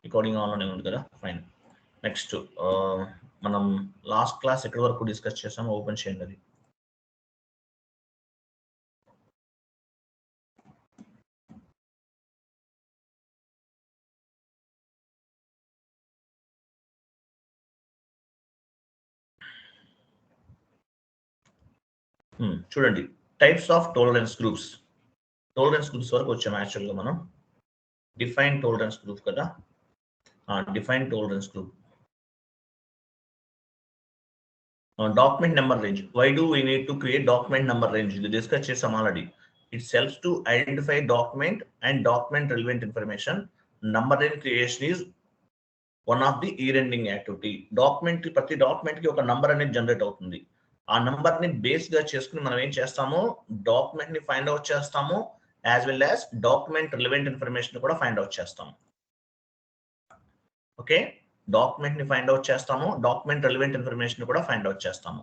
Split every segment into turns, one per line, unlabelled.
Recording ఆన్లోనే ఉంది కదా, ఫైన్. నెక్స్ట్ మనం లాస్ట్ క్లాస్ ఎక్కడి వరకు డిస్కస్ చేసాము, ఓపెన్ చేయండి అది. చూడండి, types of tolerance groups. Tolerance groups వరకు వచ్చాము యాక్చువల్గా మనం. డిఫైన్ టాలరెన్స్ గ్రూప్ కదా, define tolerance group. Document number range. Why do we need to create document number range? ఇది డిస్కస్ చేసాం already. It's helps to identify document and document relevant information. Number range creation is one of the year ending activity. Document, ప్రతి document కి ఒక number అనేది generate అవుతుంది. ఆ number ని base గా చేసుకుని మనం ఏం చేస్తాము, డాక్యుమెంట్ ని ఫైండ్ అవుట్ చేస్తాము, as well as document relevant information కూడా ఫైండ్ అవుట్ చేస్తాము. ఓకే, డాక్యుమెంట్ ని ఫైండ్ అవుట్ చేస్తాము, డాక్యుమెంట్ రిలవెంట్ ఇన్ఫర్మేషన్ కూడా ఫైండ్ అవుట్ చేస్తాము.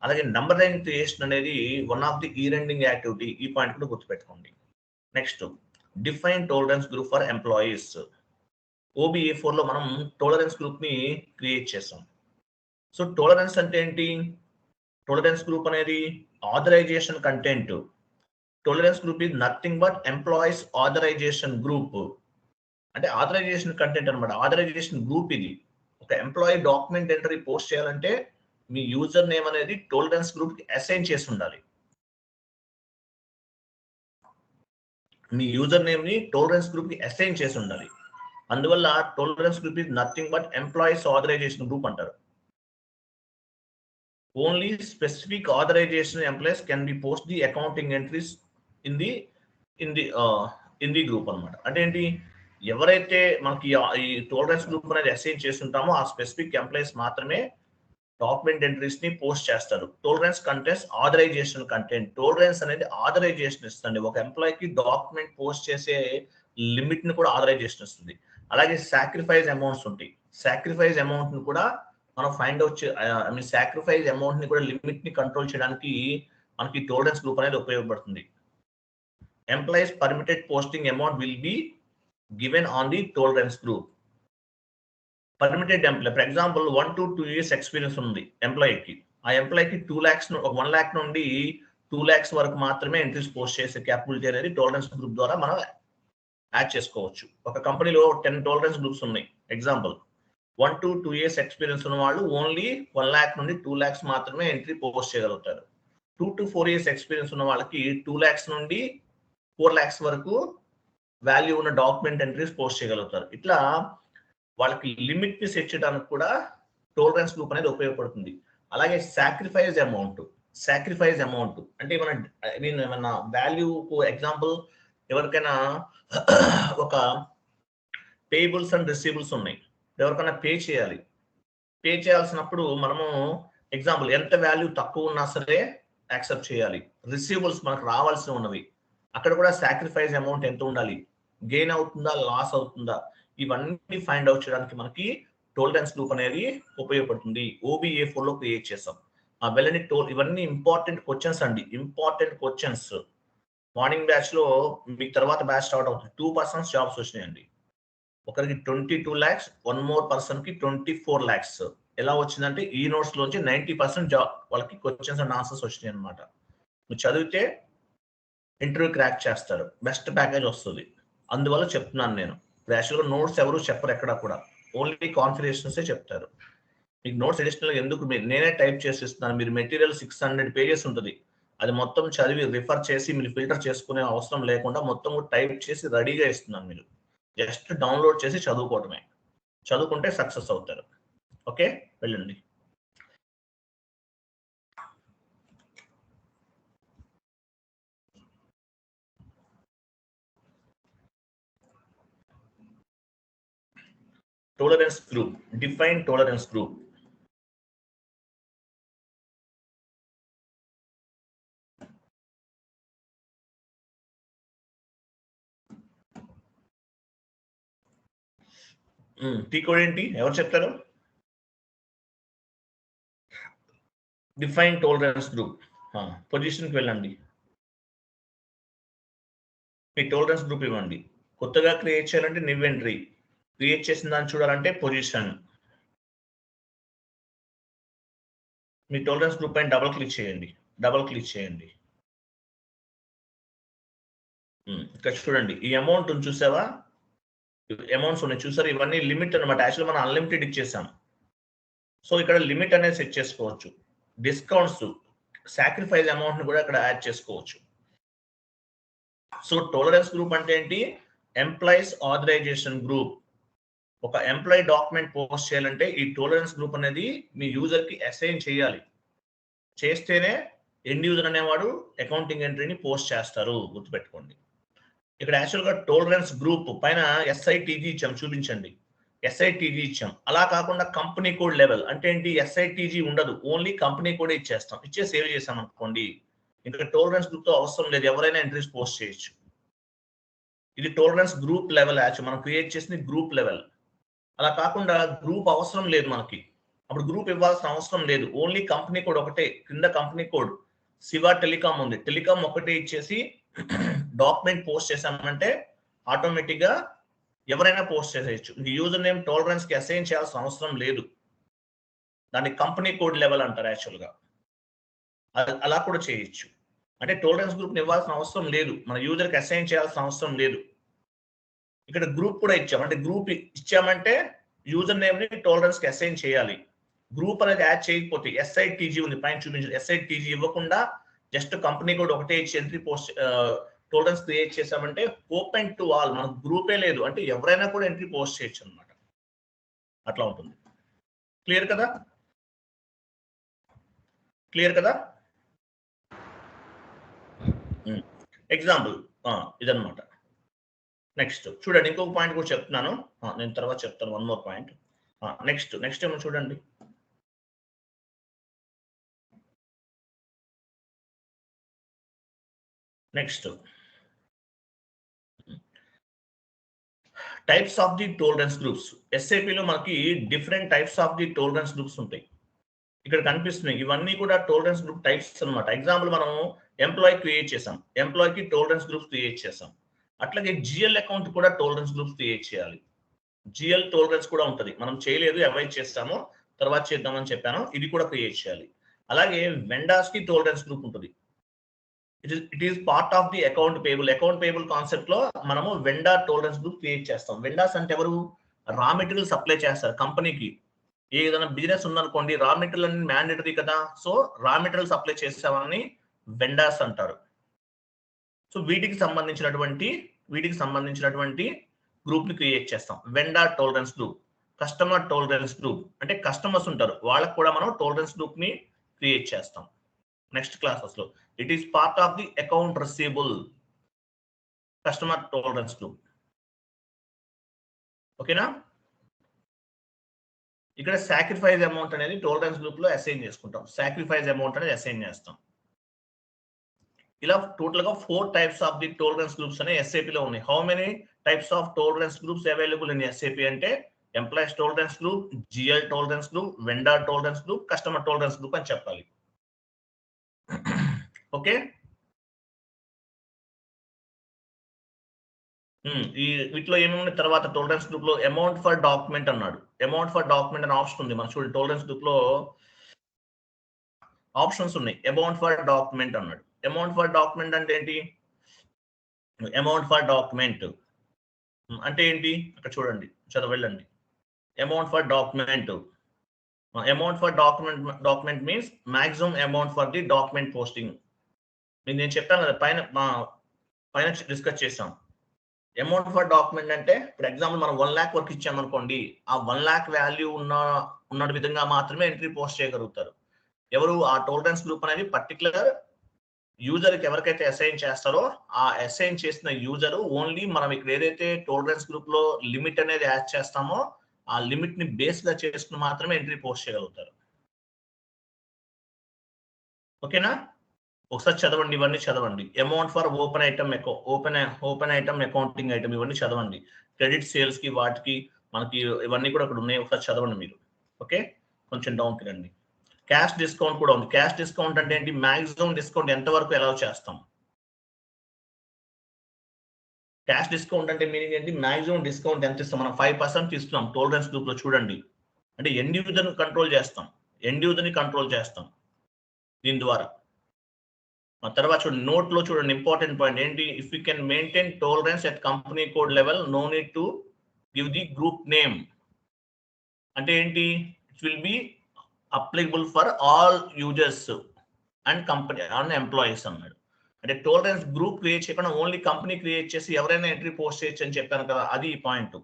అలాగే నంబర్ లైన్ క్రియేషన్ అనేది one of the year ending activity. ఈ పాయింట్ కూడా గుర్తుపెట్టుకోండి. Next, define tolerance group for employees. OBA4 లో మనం టాలరెన్స్ గ్రూప్ ని క్రియేట్ చేసాం. సో టాలరెన్స్ అంటే ఏంటి? టాలరెన్స్ గ్రూప్ అనేది authorisation content. Tolerance group is nothing but employees authorisation group. అంటే ఆథరైజేషన్ కంటెంట్ అనమాట, ఆథరైజేషన్ గ్రూప్ ఇది. ఒక ఎంప్లాయీ డాక్యుమెంట్ ఎంట్రీ పోస్ట్ చేయాలంటే మీ యూజర్ నేమ్ అనేది టాలరెన్స్ గ్రూప్ కి అసైన్ చేసి ఉండాలి. మీ యూజర్ నేమ్ ని టాలరెన్స్ గ్రూప్ కి అసైన్ చేసి ఉండాలి. అందువల్ల tolerance group is nothing but employees authorisation group అంటారు. Only specific authorisation employees can be post the accounting entries in the group అనమాట. అంటే ఏంటి, ఎవరైతే మనకి ఈ టాలరెన్స్ గ్రూప్ అనేది అసైన్ చేస్తుంటామో ఆ స్పెసిఫిక్ ఎంప్లాయీస్ మాత్రమే డాక్యుమెంట్ ఎంట్రీస్ ని పోస్ట్ చేస్తారు. Tolerance contents authorization content. Tolerance అనేది ఆథరైజేషన్ ఇస్తుంది. ఒక ఎంప్లాయీకి డాక్యుమెంట్ పోస్ట్ చేసే లిమిట్ ని కూడా ఆథరైజేషన్ ఇస్తుంది. అలాగే సాక్రిఫైస్ అమౌంట్స్ ఉంటాయి. సాక్రిఫైస్ అమౌంట్ ని కూడా మనం ఫైండ్ అవుట్ సాక్రిఫైస్ అమౌంట్ ని కూడా లిమిట్ ని కంట్రోల్ చేయడానికి మనకి టాలరెన్స్ గ్రూప్ అనేది ఉపయోగపడుతుంది. Employees permitted posting amount will be given on the tolerance group. Permitted employ, for example 1 to 2 years experience ఉంది ఎంప్లాయీకి. ఆ ఎంప్లాయీకి 2 lakhs, 1 lakh నుండి 2 lakhs వరకు మాత్రమే ఎంట్రీస్ పోస్ట్ చేసే క్యాపబిలిటీ అనేది టాలరెన్స్ గ్రూప్ ద్వారా మనం యాడ్ చేసుకోవచ్చు. ఒక కంపెనీలో 10 టాలరెన్స్ గ్రూప్స్ ఉన్నాయి. ఎగ్జాంపుల్ 1 to 2 years ఎక్స్పీరియన్స్ ఉన్న వాళ్ళు ఓన్లీ 1 lakh నుండి 2 lakhs మాత్రమే ఎంట్రీ పోస్ట్ చేయగలుగుతారు. 2 to 4 years ఎక్స్పీరియన్స్ ఉన్న వాళ్ళకి 2 lakhs నుండి 4 lakhs వరకు వాల్యూ ఉన్న డాక్యుమెంట్ ఎంట్రీస్ పోస్ట్ చేయగలుగుతారు. ఇట్లా వాళ్ళకి లిమిట్ ని సెట్ చేయడానికి కూడా టాలరెన్స్ గ్రూప్ అనేది ఉపయోగపడుతుంది. అలాగే సాక్రిఫైస్ అమౌంట్ అంటే ఏమన్నా వాల్యూ, ఎగ్జాంపుల్ ఎవరికైనా ఒక పేయబుల్స్ అండ్ రిసీబుల్స్ ఉన్నాయి, ఎవరికైనా పే చేయాల్సినప్పుడు మనము ఎగ్జాంపుల్ ఎంత వాల్యూ తక్కువ ఉన్నా సరే యాక్సెప్ట్ చేయాలి. రిసీబుల్స్ మనకు రావాల్సి ఉన్నవి, అక్కడ కూడా సాక్రిఫైస్ అమౌంట్ ఎంత ఉండాలి, గెయిన్ అవుతుందా లాస్ అవుతుందా, ఇవన్నీ ఫైండ్ అవుట్ చేయడానికి మనకి టాలరెన్స్ గ్రూప్ అనేది ఉపయోగపడుతుంది. OBA4 లో క్రియేట్ చేసాం. ఇవన్నీ ఇంపార్టెంట్ క్వశ్చన్స్ అండి, ఇంపార్టెంట్ క్వశ్చన్స్. మార్నింగ్ బ్యాచ్ లో మీకు తర్వాత బ్యాచ్ స్టార్ట్ అవుతుంది. 2 persons జాబ్స్ వచ్చినాయండి. ఒకరికి 22 lakhs, వన్ మోర్ పర్సన్ కి 24 lakhs. ఎలా వచ్చిందంటే ఈ నోట్స్ లోంచి 90% జాబ్ వాళ్ళకి క్వశ్చన్స్ అండ్ ఆన్సర్స్ వచ్చినాయి అనమాట. మీరు చదివితే ఇంటర్వ్యూ క్రాక్ చేస్తారు, బెస్ట్ ప్యాకేజ్ వస్తుంది. అందువల్ల చెప్తున్నాను నేను. యాక్చువల్గా నోట్స్ ఎవరు చెప్పరు ఎక్కడ కూడా, ఓన్లీ కాన్ఫిగరేషన్సే చెప్తారు. మీకు నోట్స్ అడిషనల్ ఎందుకు, నేనే టైప్ చేసి ఇస్తున్నాను. మీరు మెటీరియల్ 600 pages ఉంటుంది, అది మొత్తం చదివి రిఫర్ చేసి మీరు ఫిల్టర్ చేసుకునే అవసరం లేకుండా మొత్తం టైప్ చేసి రెడీగా ఇస్తున్నాను. మీరు జస్ట్ డౌన్లోడ్ చేసి చదువుకోవటమే, చదువుకుంటే సక్సెస్ అవుతారు. ఓకే, వెళ్ళండి. Tolerance group, define tolerance group. T code ఏంటి, ఎవరు చెప్తారు? డిఫైన్ టాలరెన్స్ గ్రూప్ పొజిషన్కి వెళ్ళండి, మీ టాలరెన్స్ గ్రూప్ ఇవ్వండి. కొత్తగా క్రియేట్ చేయాలంటే న్యూ ఎంట్రీ, క్రియేట్ చేసిన దాన్ని చూడాలంటే పొజిషన్, మీ టోలరెన్స్ గ్రూప్ పైన డబుల్ క్లిక్ చేయండి. ఇక్కడ చూడండి, ఈ అమౌంట్ చూసావా, అమౌంట్స్ ఉన్నాయి చూసారు, ఇవన్నీ లిమిట్ అనమాట. యాక్చువల్ మనం అన్లిమిటెడ్ ఇచ్చేసాం. సో ఇక్కడ లిమిట్ అనేది సెట్ చేసుకోవచ్చు. డిస్కౌంట్స్, సాక్రిఫైస్ అమౌంట్ ని కూడా ఇక్కడ యాడ్ చేసుకోవచ్చు. సో టోలరెన్స్ గ్రూప్ అంటే ఏంటి? Employees authorisation group. ఒక ఎంప్లాయీ డాక్యుమెంట్ పోస్ట్ చేయాలంటే ఈ టోలరెన్స్ గ్రూప్ అనేది మీ యూజర్ కి అసైన్ చేయాలి. చేస్తేనే ఎండ్ యూజర్ అనేవాడు అకౌంటింగ్ ఎంట్రీని పోస్ట్ చేస్తారు, గుర్తుపెట్టుకోండి. ఇక్కడ యాక్చువల్గా టోలరెన్స్ గ్రూప్ పైన SITG ఇచ్చాం, చూపించండి. SITG ఇచ్చాం. అలా కాకుండా కంపెనీ కోడ్ లెవెల్ అంటే ఏంటి? SITG ఉండదు, ఓన్లీ కంపెనీ కోడ్ ఇచ్చేస్తాం. సేవ్ చేసాం అనుకోండి, ఇంకా టోలరెన్స్ గ్రూప్ తో అవసరం లేదు, ఎవరైనా ఎంట్రీస్ పోస్ట్ చేయొచ్చు. ఇది టోలరెన్స్ గ్రూప్ లెవెల్. యాక్చువల్ మనం క్రియేట్ చేసింది గ్రూప్ లెవెల్. అలా కాకుండా గ్రూప్ అవసరం లేదు మనకి, అప్పుడు గ్రూప్ ఇవ్వాల్సిన అవసరం లేదు, ఓన్లీ కంపెనీ కోడ్ ఒకటే. కింద కంపెనీ కోడ్ శివ టెలికాం ఉంది, టెలికాం ఒకటే ఇచ్చేసి డాక్యుమెంట్ పోస్ట్ చేసామంటే ఆటోమేటిక్ గా ఎవరైనా పోస్ట్ చేసేయచ్చు. యూజర్ నేమ్ టోలరెన్స్ కి అసైన్ చేయాల్సిన అవసరం లేదు, దాన్ని కంపెనీ కోడ్ లెవెల్ అంటారు యాక్చువల్ గా. అలా కూడా చేయొచ్చు. అంటే టోలరెన్స్ గ్రూప్ ఇవ్వాల్సిన అవసరం లేదు, మన యూజర్ కి అసైన్ చేయాల్సిన అవసరం లేదు. ఇక్కడ గ్రూప్ కూడా ఇచ్చాం, అంటే గ్రూప్ ఇచ్చామంటే యూజర్ నేమ్ ని టోలరెన్స్ కి అసైన్ చేయాలి. గ్రూప్ అనేది యాడ్ చేయకపోతే SITG ఉంది పైన చూపించారు, SITG ఇవ్వకుండా జస్ట్ కంపెనీ కోడ్ ఒకటే ఇచ్చి ఎంట్రీ పోస్ట్ టోలరెన్స్ క్రియేట్ చేసామంటే ఓపెన్ టు ఆల్, మనకు గ్రూపే లేదు అంటే ఎవరైనా కూడా ఎంట్రీ పోస్ట్ చేయొచ్చు అనమాట. అట్లా ఉంటుంది. క్లియర్ కదా? ఎగ్జాంపుల్ ఇదన్నమాట. నెక్స్ట్ చూడండి, ఇంకొక పాయింట్ కూడా చెప్తున్నాను, నేను తర్వాత చెప్తాను. One more point. నెక్స్ట్ ఏమో చూడండి. Next types of the tolerance groups. SAPలో మనకి different types of the tolerance groups ఉంటాయి. ఇక్కడ కనిపిస్తున్నాయి, ఇవన్నీ కూడా టోలరెన్స్ గ్రూప్ టైప్స్ అనమాట. ఎగ్జాంపుల్ మనం ఎంప్లాయీ క్రియేట్ చేసాం, ఎంప్లాయీకి టోలరెన్స్ గ్రూప్స్ క్రియేట్ చేసాం. అట్లాగే GL అకౌంట్ కూడా టోలరెన్స్ గ్రూప్స్ క్రియేట్ చేయాలి. GL టోలరెన్స్ కూడా ఉంటుంది, మనం చేయలేదు, అవాయిడ్ చేస్తాము, తర్వాత చేద్దామని చెప్పాను. ఇది కూడా క్రియేట్ చేయాలి. అలాగే వెండార్స్ కి టోలరెన్స్ గ్రూప్ ఉంటుంది. It is part of the account payable concept లో మనము వెండార్ టోలరెన్స్ గ్రూప్ క్రియేట్ చేస్తాం. వెండార్స్ అంటే ఎవరు? రా మెటీరియల్ సప్లై చేస్తారు కంపెనీకి. ఏదైనా బిజినెస్ ఉందనుకోండి, రా మెటీరియల్ అనేది మ్యాండేటరీ కదా, సో రా మెటీరియల్ సప్లై చేసేవాళ్ళని వెండార్స్ అంటారు. సో వీటికి సంబంధించినటువంటి గ్రూప్ ని క్రియేట్ చేస్తాం. Vendor tolerance group. Customer tolerance group అంటే కస్టమర్స్ ఉంటారు, వాళ్ళకు కూడా మనం టోలరెన్స్ గ్రూప్ ని క్రియేట్ చేస్తాం. నెక్స్ట్ క్లాసెస్ లో it is part of the account receivable customer tolerance group. ఓకేనా? ఇక్కడ సాక్రిఫైస్ అమౌంట్ అనేది టోలరెన్స్ గ్రూప్ లో అసైన్ చేసుకుంటాం. సాక్రిఫైస్ అమౌంట్ అనేది అసైన్ చేస్తాం. ఇలా టోటల్ గా 4 types of the tolerance groups అనే SAP లో ఉన్నాయి. How many types of tolerance groups available in SAP అంటే employees tolerance group, GL tolerance group, vendor tolerance group, customer tolerance group అని చెప్పాలి. ఓకే, వీటిలో ఏమేమి తర్వాత టోలరెన్స్ గ్రూప్ లో అమౌంట్ ఫర్ డాక్యుమెంట్ అన్నాడు. అమౌంట్ ఫర్ డాక్యుమెంట్ అనే ఆప్షన్ ఉంది మన చూడండి. టోలరెన్స్ గ్రూప్ లో ఆప్షన్స్ ఉన్నాయి. అమౌంట్ ఫర్ డాక్యుమెంట్ అన్నాడు. అమౌంట్ ఫర్ డాక్యుమెంట్ అంటే ఏంటి? అమౌంట్ ఫర్ డాక్యుమెంట్ అంటే ఏంటి? అక్కడ చూడండి, చదవండి. Amount for document means maximum amount for the document posting. నేను చెప్పాను కదా, పైన డిస్కస్ చేసాం. అమౌంట్ ఫర్ డాక్యుమెంట్ అంటే ఇప్పుడు ఎగ్జాంపుల్ మనం 1 lakh వరకు ఇచ్చామనుకోండి, ఆ 1 lakh వాల్యూ ఉన్న విధంగా మాత్రమే ఎంట్రీ పోస్ట్ చేయగలుగుతారు. ఎవరు? ఆ టోలరెన్స్ గ్రూప్ అనేది పర్టికులర్ యూజర్కి ఎవరికైతే అసైన్ చేస్తారో ఆ అసైన్ చేసిన యూజర్ ఓన్లీ మనం ఇక్కడ ఏదైతే టోలరెన్స్ గ్రూప్ లో లిమిట్ అనేది యాడ్ చేస్తామో ఆ లిమిట్ ని బేస్ గా చేసుకుని మాత్రమే ఎంట్రీ పోస్ట్ చేయగలుగుతారు. ఓకేనా? ఒకసారి చదవండి, ఇవన్నీ చదవండి. Amount for open item accounting item ఇవన్నీ చదవండి. క్రెడిట్ సేల్స్ కి వాటికి మనకి ఇవన్నీ కూడా అక్కడ ఉన్నాయి, ఒకసారి చదవండి మీరు. ఓకే, కొంచెం డౌన్కి రండి. క్యాష్ డిస్కౌంట్ కూడా ఉంది. క్యాష్ డిస్కౌంట్ అంటే ఏంటి? మాక్సిమం డిస్కౌంట్ ఎంత వరకు అలౌ చేస్తాం. క్యాష్ డిస్కౌంట్ అంటే మీనింగ్ ఏంటి? మాక్సిమం డిస్కౌంట్ ఎంత ఇస్తాం? మనం 5% ఇస్తున్నాం టోలరెన్స్ గ్రూప్ లో చూడండి. అంటే ఎండ్ యూజర్ కంట్రోల్ చేస్తాం, కంట్రోల్ చేస్తాం దీని ద్వారా. ఆ తర్వాత చూడండి, నోట్ లో చూడండి, ఇంపార్టెంట్ పాయింట్ ఏంటి? If you can maintain tolerance at company code level, no need to give the group name. అంటే ఏంటి? It will be applicable for all users and company and employees అన్నాడు. అంటే టోలరెన్స్ గ్రూప్ క్రియేట్ చేయకుండా only company create చేసి ఎవరైనా entry post చేయొచ్చు అని చెప్పాను కదా, అది ఈ point.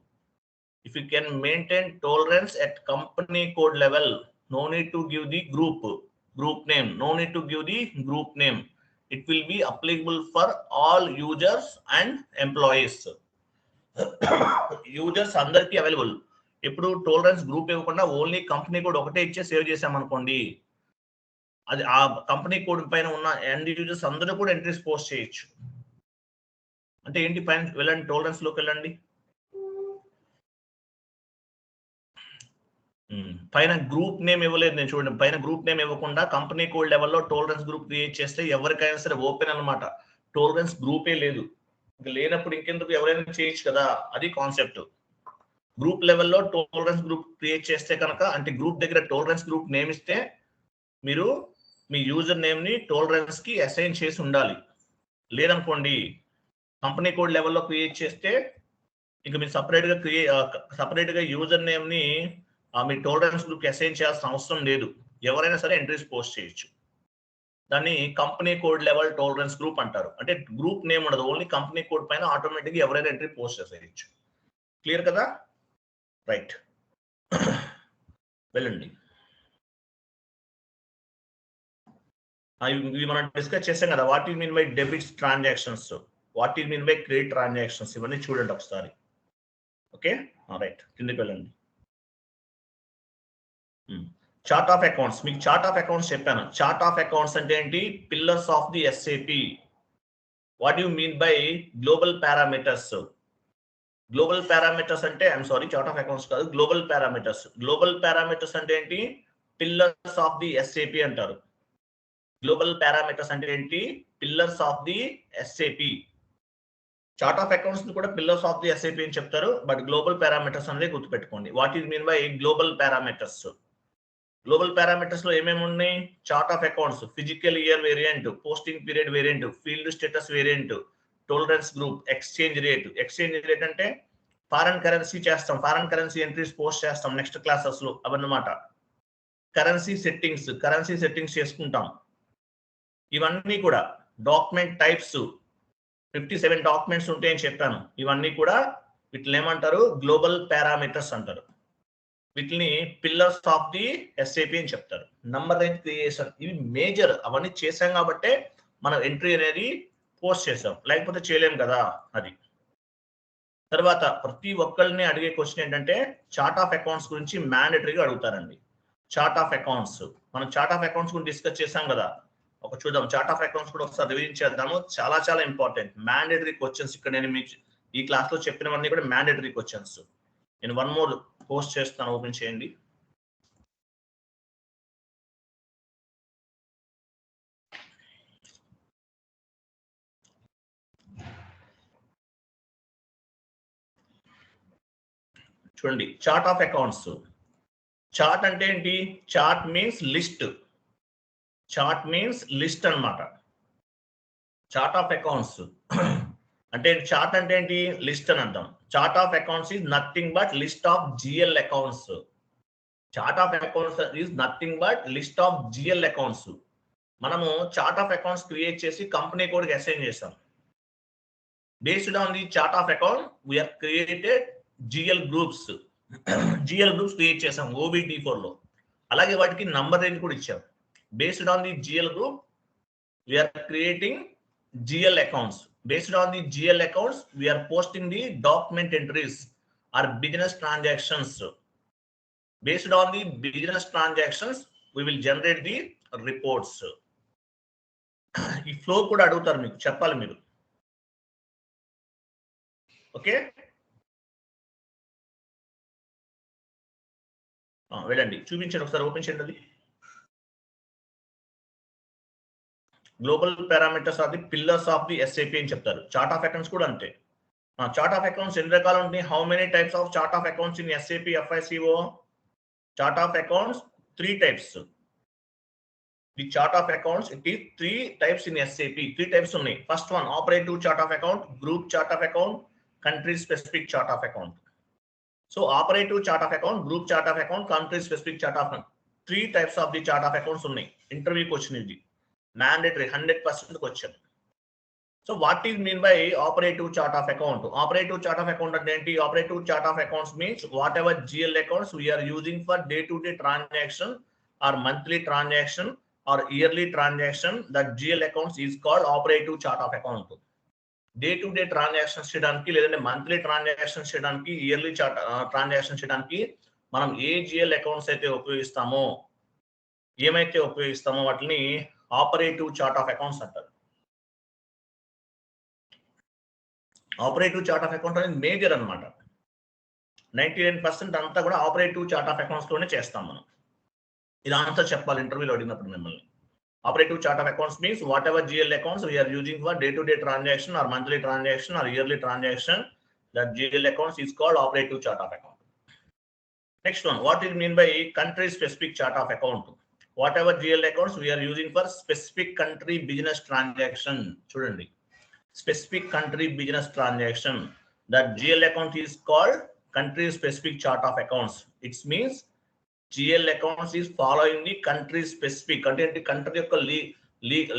If you can maintain tolerance at company code level, no need to give the group name, no need to give the group name. It will be applicable for all users and employees. Users అందరికీ available. ఇప్పుడు tolerance group ఇవ్వకుండా only company code ఒకటే ఇచ్చే save చేసాం అనుకోండి, అది ఆ company code పైన ఉన్న ఎండ్ యూజర్స్ అందరూ కూడా ఎంట్రీస్ పోస్ట్ చేయొచ్చు. అంటే ఏంటి? పైన వెళ్ళండి, టోలరెన్స్ లోకి వెళ్ళండి. పైన గ్రూప్ నేమ్ ఇవ్వలేదు నేను, చూడండి. పైన గ్రూప్ నేమ్ ఇవ్వకుండా కంపెనీ కోడ్ లెవెల్లో టోలరెన్స్ గ్రూప్ క్రియేట్ చేస్తే ఎవరికైనా సరే ఓపెన్ అనమాట. టోలరెన్స్ గ్రూపే లేదు, లేనప్పుడు ఇంకెందుకు ఎవరైనా చేయొచ్చు కదా, అది కాన్సెప్ట్. గ్రూప్ లెవెల్లో టోలరెన్స్ గ్రూప్ క్రియేట్ చేస్తే కనుక, అంటే గ్రూప్ దగ్గర టోలరెన్స్ గ్రూప్ నేమ్ ఇస్తే మీరు మీ యూజర్ నేమ్ ని టోలరెన్స్ కి అసైన్ చేసి ఉండాలి. లేదనుకోండి, కంపెనీ కోడ్ లెవెల్లో క్రియేట్ చేస్తే ఇంకా మీరు సపరేట్ గా యూజర్ నేమ్ ని మీ టోలరెన్స్ గ్రూప్ కి అసైన్ చేయాల్సిన అవసరం లేదు. ఎవరైనా సరే ఎంట్రీస్ పోస్ట్ చేయొచ్చు. దాన్ని company code level tolerance group అంటారు. అంటే గ్రూప్ నేమ్ ఉండదు, ఓన్లీ కంపెనీ కోడ్ పైన ఆటోమేటిక్ గా ఎవరైనా ఎంట్రీ పోస్ట్ చేసేయచ్చు. క్లియర్ కదా? రైట్, వెళ్ళండి. ఇవి మనం డిస్కస్ చేసాం కదా, what you mean by debits transactions, what you mean by credit transactions, ఇవన్నీ చూడండి ఒకసారి. ఓకే, రైట్, కిందకి వెళ్ళండి. చార్ట్ ఆఫ్ అకౌంట్స్, మీకు చార్ట్ ఆఫ్ అకౌంట్స్ చెప్పాను. చార్ట్ ఆఫ్ అకౌంట్స్ అంటే ఏంటి? Pillars of the SAP. What you mean by global parameters? Global parameters అంటే, I'm sorry, chart of accounts కాదు, గ్లోబల్ పారామీటర్స్. గ్లోబల్ పారామీటర్స్ అంటే ఏంటి? పిల్లర్స్ ఆఫ్ ది ఎస్ఏపి అంటారు. Global parameters అంటే ఏంటి? Pillars of the SAP. Chart of accounts కూడా pillars of the SAP అని చెప్తారు, బట్ గ్లోబల్ పారామీటర్స్ అనేది గుర్తుపెట్టుకోండి. What you mean by global parameters? Global parameters లో ఏమేమి ఉన్నాయి? Chart of accounts, physical year variant, posting period variant, field status variant, tolerance group, exchange rate. Exchange rate అంటే foreign currency చేస్తాం, foreign currency entries post చేస్తాం next classes లో, అవన్నమాట. Currency settings చేసుకుంటాం. ఇవన్నీ కూడా డాక్యుమెంట్ టైప్స్, 57 డాక్యుమెంట్స్ ఉంటాయని చెప్పాను. ఇవన్నీ కూడా వీటిని ఏమంటారు? గ్లోబల్ పారామీటర్స్ అంటారు. వీటిని పిల్లర్స్ ఆఫ్ ది ఎస్ఏపి అని చెప్తారు. నంబర్ రేంజ్ క్రియేషన్, ఇవి మేజర్. అవన్నీ చేసాం కాబట్టే మనం ఎంట్రీ అనేది పోస్ట్ చేసాం, లేకపోతే చేయలేం కదా. అది తర్వాత ప్రతి ఒక్కరిని అడిగే క్వశ్చన్ ఏంటంటే, చార్ట్ ఆఫ్ అకౌంట్స్ గురించి మ్యాండేటరీగా అడుగుతారండి. చార్ట్ ఆఫ్ అకౌంట్స్, మనం చార్ట్ ఆఫ్ అకౌంట్స్ గురించి డిస్కస్ చేసాం కదా, ఒక చూద్దాం. చార్ట్ ఆఫ్ అకౌంట్స్ కూడా ఒకసారి రివిజన్ చేద్దాము. చాలా చాలా ఇంపార్టెంట్ మ్యాండేటరీ క్వశ్చన్స్. ఇక్కడ నేను మీకు ఈ క్లాస్ లో చెప్పినవన్నీ కూడా మ్యాండేటరీ క్వశ్చన్స్. నేను వన్ మోర్ పోస్ట్ చేస్తాను, ఓపెన్ చేయండి. చూడండి, చార్ట్ ఆఫ్ అకౌంట్స్. చార్ట్ అంటే ఏంటి? Chart means list. Chart means list అన్నమాట. చార్ట్ ఆఫ్ అకౌంట్స్ అంటే, చార్ట్ అంటే ఏంటి? లిస్ట్ అని అంటాం. Chart of accounts is nothing but list of GL accounts. Chart of accounts is nothing but list of GL accounts. మనము chart of accounts create చేసి company కోడ్కి assign చేసాం. Based on the chart of account we have created GL groups. GL groups create చేసాం OBD4 లో. అలాగే వాటికి number range కూడా ఇచ్చాం. Based on the GL group we are creating GL accounts. Based on the GL accounts, we are posting the document entries or business transactions. Based on the business transactions, we will generate the reports. ఈ flow కూడా అడుగుతారు, మీకు చెప్పాలి మీరు. Okay, వెళ్ళండి, చూపించండి ఒకసారి, open చేయండి అది. Global parameters are the pillars of the SAP అని చెప్తారు. చార్ట్ ఆఫ్ అకౌంట్స్ కూడా అంతే. చార్ట్ ఆఫ్ అకౌంట్స్ ఎన్ని రకాలు ఉంటాయి? How many types of chart of accounts in SAP FICO? Chart of accounts 3 types. The chart of accounts it is 3 types in SAP. 3 types ఉన్నాయి. First one operative chart of account, group chart of account, country specific chart of account. So operative chart of account, group chart of account, country specific chart of account, 3 types of the chart of accounts ఉన్నాయి. Interview question ఇది, mandatory 100% question. So what is mean by operative chart of account? Operative chart of account అంటే ఏంటి? Operative chart of accounts means whatever GL accounts we are using for day-to-day transaction or monthly transaction or yearly transaction, that GL accounts is called operative chart of account. Day-to-day transactions చేయడానికి లేదంటే monthly transactions చేయడానికి, yearly transaction చేయడానికి మనం ఏ GL accounts అయితే ఉపయోగిస్తామో, ఏమైతే ఉపయోగిస్తామో వాటిని operative chart of accounts అంటారు. Operative chart of account అనేది మేజర్ అనమాట. 99% అంతా కూడా ఆపరేటివ్ చార్ట్ ఆఫ్ అకౌంట్స్ లోనే చేస్తాం మనం. ఇది ఆన్సర్ చెప్పాలి ఇంటర్వ్యూలో అడిగినప్పుడు మిమ్మల్ని. Operative chart of accounts means what ever GL accounts we are using for day to day transaction or monthly transaction or yearly transaction, that GL accounts is called operative chart of account. Next one, what is mean by country specific chart of account? What ever GL accounts we are using for specific country business transaction. చూడండి, specific country business transaction, that GL account is called country specific chart of accounts. It means GL accounts is following the country specific అంటే country యొక్క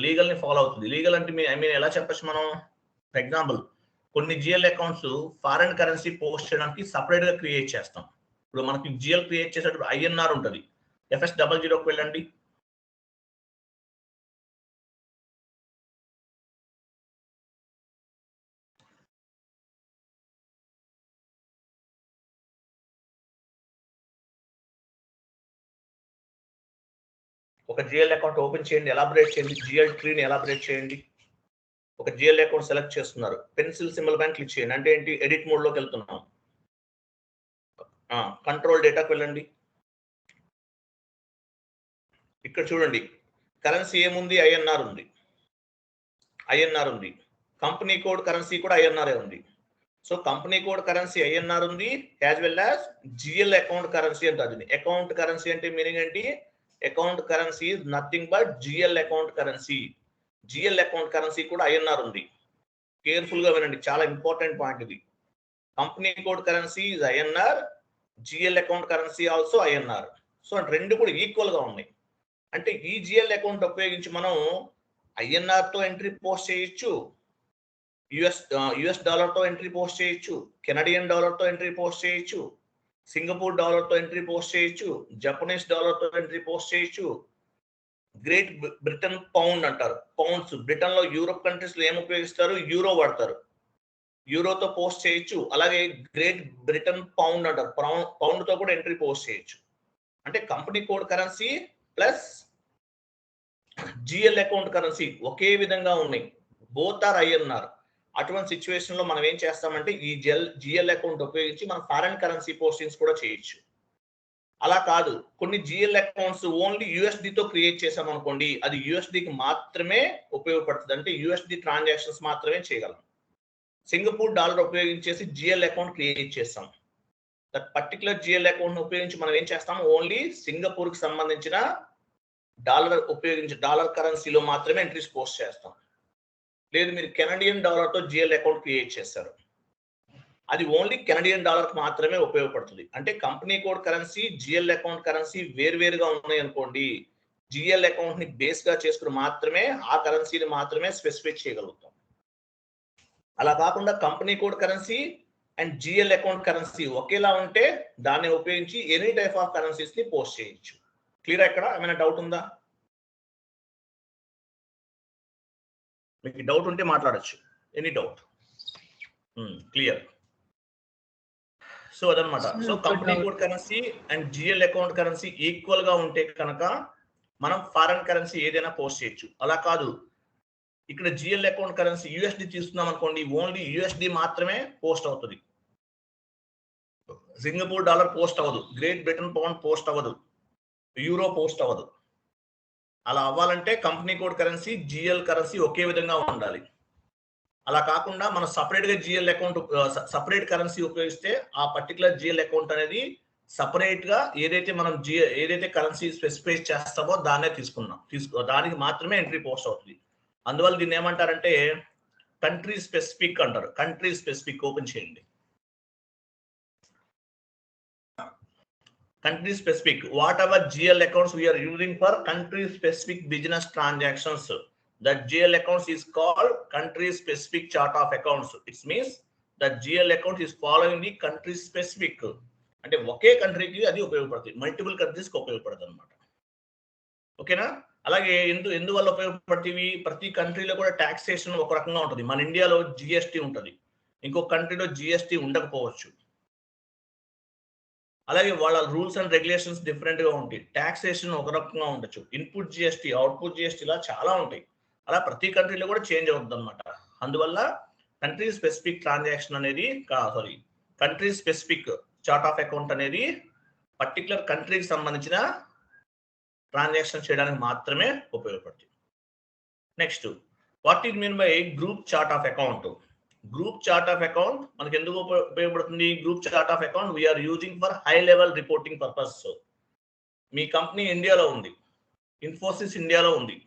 legal ని follow అవుతుంది. Legal అంటే I mean ఎలా చెప్పచ్చు మనం? For example కొన్ని GL accounts foreign currency post చేయడానికి సపరేట్ గా క్రియేట్ చేస్తాం. ఇప్పుడు మనకి GL క్రియేట్ చేసేటప్పుడు INR ఉంటుంది. FS00కి వెళ్ళండి. ఒక GL అకౌంట్ ఓపెన్ చేయండి, ఎలాబరేట్ చేయండి, GL ట్రీని ఎలాబరేట్ చేయండి. ఒక GL అకౌంట్ సెలెక్ట్ చేస్తున్నారు, పెన్సిల్ సింబల్ పైన క్లిక్ చేయండి. అంటే ఏంటి? ఎడిట్ మోడ్ లోకి వెళ్తున్నాం. కంట్రోల్ డేటాకి వెళ్ళండి. ఇక్కడ చూడండి, కరెన్సీ ఏముంది? INR ఉంది. INR ఉంది. కంపెనీ కోడ్ కరెన్సీ కూడా INR ఉంది. So company code currency INR ఉంది, as well as GL account currency అంటారు. అకౌంట్ కరెన్సీ అంటే మీనింగ్ ఏంటి? Account currency is nothing but GL account currency. GL account currency కూడా INR ఉంది. Careful గా వినండి, చాలా ఇంపార్టెంట్ పాయింట్ ఇది. Company code currency is INR, GL account currency also INR. So రెండు కూడా ఈక్వల్ గా ఉన్నాయి. అంటే ఈ GL అకౌంట్ ఉపయోగించి మనం INR తో ఎంట్రీ పోస్ట్ చేయొచ్చు, US డాలర్ తో ఎంట్రీ పోస్ట్ చేయొచ్చు, కెనడియన్ డాలర్ తో ఎంట్రీ పోస్ట్ చేయొచ్చు, సింగపూర్ డాలర్ తో ఎంట్రీ పోస్ట్ చేయొచ్చు, జపనీస్ డాలర్ తో ఎంట్రీ పోస్ట్ చేయొచ్చు, గ్రేట్ బ్రిటన్ పౌండ్ అంటారు, పౌండ్స్. బ్రిటన్ లో, యూరోప్ కంట్రీస్ లో ఏం ఉపయోగిస్తారు? యూరో వాడతారు. యూరోతో పోస్ట్ చేయొచ్చు. అలాగే గ్రేట్ బ్రిటన్ పౌండ్ అంటారు, పౌండ్ తో కూడా ఎంట్రీ పోస్ట్ చేయొచ్చు. అంటే company code currency plus GL account currency ఒకే విధంగా ఉన్నాయి. Both are INR. అటువంటి సిచ్యువేషన్ లో మనం ఏం చేస్తామంటే ఈ GL అకౌంట్ ఉపయోగించి మనం ఫారెన్ కరెన్సీ పోస్టింగ్స్ కూడా చేయొచ్చు. అలా కాదు, కొన్ని GL అకౌంట్స్ ఓన్లీ USD తో క్రియేట్ చేసాం అనుకోండి, అది USD కి మాత్రమే ఉపయోగపడుతుంది. అంటే USD ట్రాన్సాక్షన్స్ మాత్రమే చేయగలం. సింగపూర్ డాలర్ ఉపయోగించేసి GL అకౌంట్ క్రియేట్ చేస్తాం. దట్ పర్టికులర్ GL అకౌంట్ ఉపయోగించి మనం ఏం చేస్తాం? ఓన్లీ సింగపూర్ కి సంబంధించిన డాలర్ ఉపయోగించి డాలర్ కరెన్సీలో మాత్రమే ఎంట్రీస్ పోస్ట్ చేస్తాం. లేదు, మీరు కెనడియన్ డాలర్ తో GL అకౌంట్ క్రియేట్ చేస్తారు, అది ఓన్లీ కెనడియన్ డాలర్ కి మాత్రమే ఉపయోగపడుతుంది. అంటే company code currency, GL account currency వేరువేరుగా ఉన్నాయి అనుకోండి, GL అకౌంట్ ని బేస్ గా చేసుకుని మాత్రమే ఆ కరెన్సీని మాత్రమే స్పెసిఫై చేయగలుగుతాం. అలా కాకుండా company code currency and GL account currency ఒకేలా ఉంటే దాన్ని ఉపయోగించి ఎనీ టైప్ ఆఫ్ కరెన్సీస్ ని పోస్ట్ చేయొచ్చు. క్లియర్? ఎక్కడ ఏమైనా డౌట్ ఉందా? మీకు డౌట్ ఉంటే మాట్లాడచ్చు. Any doubt? క్లియర్. సో అదనమాట. So company code currency and GL account currency equal గా ఉంటే కనుక మనం ఫారెన్ కరెన్సీ ఏదైనా పోస్ట్ చేయొచ్చు. అలా కాదు, ఇక్కడ GL అకౌంట్ కరెన్సీ USD తీసుకున్నాం అనుకోండి, ఓన్లీ USD మాత్రమే పోస్ట్ అవుతుంది. సింగపూర్ డాలర్ పోస్ట్ అవ్వదు, గ్రేట్ బ్రిటన్ పౌండ్ పోస్ట్ అవ్వదు, యూరో పోస్ట్ అవ్వదు. అలా అవ్వాలంటే company code currency, GL currency ఒకే విధంగా ఉండాలి. అలా కాకుండా మనం సపరేట్ గా జిఎల్ అకౌంట్ సపరేట్ కరెన్సీ ఉపయోగిస్తే ఆ పర్టికులర్ జిఎల్ అకౌంట్ అనేది సపరేట్ గా ఏదైతే కరెన్సీ స్పెసిఫై చేస్తామో దాన్నే దానికి మాత్రమే ఎంట్రీ పోస్ట్ అవుతుంది. అందువల్ల దీన్ని ఏమంటారంటే కంట్రీ స్పెసిఫిక్ అంటారు. కంట్రీ స్పెసిఫిక్ ఓపెన్ చేయండి. Country specific, whatever GL accounts we are using for country specific business transactions, that GL accounts is called country specific chart of accounts. It means that GL account is following the country specific. అంటే ఒకే కంట్రీకి అది ఉపయోగపడుతుంది, multiple కంట్రీస్కి ఉపయోగపడుతుంది అనమాట. ఓకేనా? అలాగే ఎందువల్ల ఉపయోగపడుతుంది? ప్రతి కంట్రీలో కూడా టాక్సేషన్ ఒక రకంగా ఉంటుంది. మన ఇండియాలో జిఎస్టీ ఉంటుంది, ఇంకో కంట్రీలో జిఎస్టీ ఉండకపోవచ్చు. అలాగే వాళ్ళ రూల్స్ అండ్ రెగ్యులేషన్స్ డిఫరెంట్ గా ఉంటాయి. టాక్సేషన్ ఒక రకంగా ఉండొచ్చు, ఇన్పుట్ జిఎస్టీ, అవుట్పుట్ జిఎస్టీ ఇలా చాలా ఉంటాయి. అలా ప్రతి కంట్రీలో కూడా చేంజ్ అవుతుంది అనమాట. అందువల్ల కంట్రీ స్పెసిఫిక్ ట్రాన్సాక్షన్ అనేది country specific chart of account అనేది పర్టికులర్ కంట్రీకి సంబంధించిన ట్రాన్సాక్షన్ చేయడానికి మాత్రమే ఉపయోగపడుతుంది. Next, what is mean by group chart of account? Group chart of account మనకి ఎందుకు ఉపయోగపడుతుంది? Group chart of account we are using for high level reporting purpose. మీ కంపెనీ ఇండియాలో ఉంది, ఇన్ఫోసిస్ ఇండియాలో ఉంది,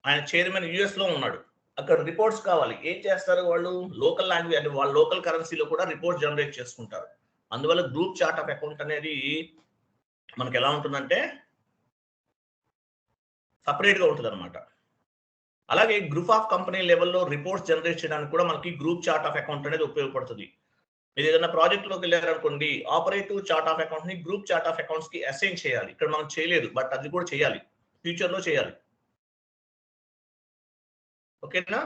ఆయన చైర్మన్ యుఎస్ లో ఉన్నాడు, అక్కడ రిపోర్ట్స్ కావాలి. ఏం చేస్తారు వాళ్ళు? లోకల్ లాంగ్వేజ్ అంటే వాళ్ళ లోకల్ కరెన్సీలో కూడా రిపోర్ట్ జనరేట్ చేసుకుంటారు. అందువల్ల గ్రూప్ చార్ట్ ఆఫ్ అకౌంట్ అనేది మనకి ఎలా ఉంటుందంటే సపరేట్ గా ఉంటుంది అనమాట. అలాగే గ్రూప్ ఆఫ్ కంపెనీ లెవెల్లో రిపోర్ట్స్ జనరేట్ చేయడానికి కూడా మనకి గ్రూప్ చార్ట్ ఆఫ్ అకౌంట్ అనేది ఉపయోగపడుతుంది. మీరు ఏదైనా ప్రాజెక్ట్ లోకి వెళ్ళారనుకోండి, ఆపరేటివ్ చార్ట్ ఆఫ్ అకౌంట్ ని గ్రూప్ చార్ట్ ఆఫ్ అకౌంట్స్ కి అసైన్ చేయాలి. ఇక్కడ మనం చేయలేదు, బట్ అది కూడా చేయాలి, ఫ్యూచర్ లో చేయాలి. ఓకేనా?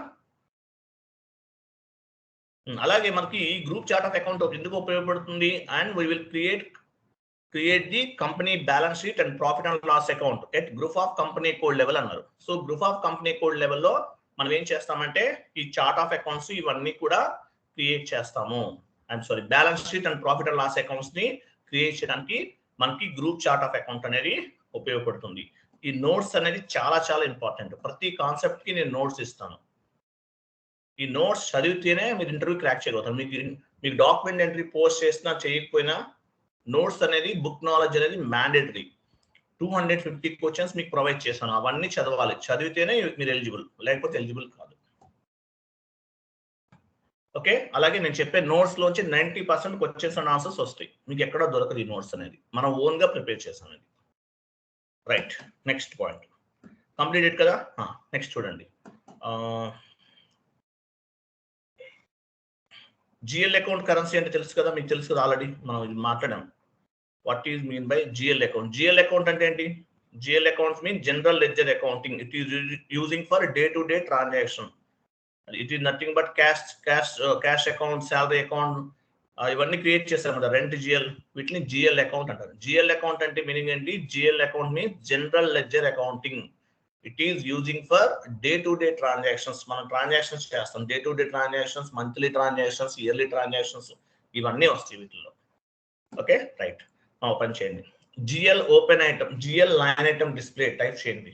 అలాగే మనకి గ్రూప్ చార్ట్ ఆఫ్ అకౌంట్ ఎందుకు ఉపయోగపడుతుంది? And we will create the company balance sheet and profit and loss account at group of company code level అన్నారు. So group of company code లెవెల్లో మనం ఏం చేస్తామంటే ఈ చార్ట్ ఆఫ్ అకౌంట్స్ ఇవన్నీ కూడా క్రియేట్ చేస్తాము. Balance sheet and profit and loss accounts ని క్రియేట్ చేయడానికి మనకి గ్రూప్ చార్ట్ ఆఫ్ అకౌంట్ అనేది ఉపయోగపడుతుంది. ఈ నోట్స్ అనేది చాలా చాలా ఇంపార్టెంట్. ప్రతి కాన్సెప్ట్ కి నేను నోట్స్ ఇస్తాను. ఈ నోట్స్ చదివితేనే మీరు ఇంటర్వ్యూ క్రాక్ చేయగలుగుతారు. మీకు డాక్యుమెంట్ ఎంట్రీ పోస్ట్ చేసినా చేయకపోయినా నోట్స్ అనేది, బుక్ నాలెడ్జ్ అనేది మ్యాండేటరీ. 250 క్వశ్చన్స్ మీకు ప్రొవైడ్ చేశాను, అవన్నీ చదవాలి. చదివితేనే మీరు ఎలిజిబుల్, లేకపోతే ఎలిజిబుల్ కాదు. ఓకే? అలాగే నేను చెప్పే నోట్స్ లోంచి 90% క్వశ్చన్స్ అండ్ ఆన్సర్స్ వస్తాయి. మీకు ఎక్కడా దొరకదు ఈ నోట్స్ అనేది, మనం ఓన్ గా ప్రిపేర్ చేశాను అది. రైట్, నెక్స్ట్ పాయింట్ కంప్లీటెడ్ కదా? నెక్స్ట్ చూడండి, జిఎల్ అకౌంట్ కరెన్సీ అంటే తెలుసు కదా, మీకు తెలుసు కదా, ఆల్రెడీ మనం ఇది మాట్లాడాం. What is mean by GL account? GL account అంటే ఏంటి? GL accounts mean general ledger accounting. It is using for day to day transaction. It is nothing but cash account, salary account, ఇవన్నీ create చేస్తారు కదా, rent GL, వీటిని GL account అంటారు. GL account అంటే meaning ఏంటి? GL account means general ledger accounting. It is using for day to day transactions. మనం transactions చేస్తాం, day to day transactions, monthly transactions, yearly transactions, ఇవన్నీ వస్తాయి వీటిలో. Okay, right. ఓపెన్ చేయండి. GL open item, GL line item display type చేయండి.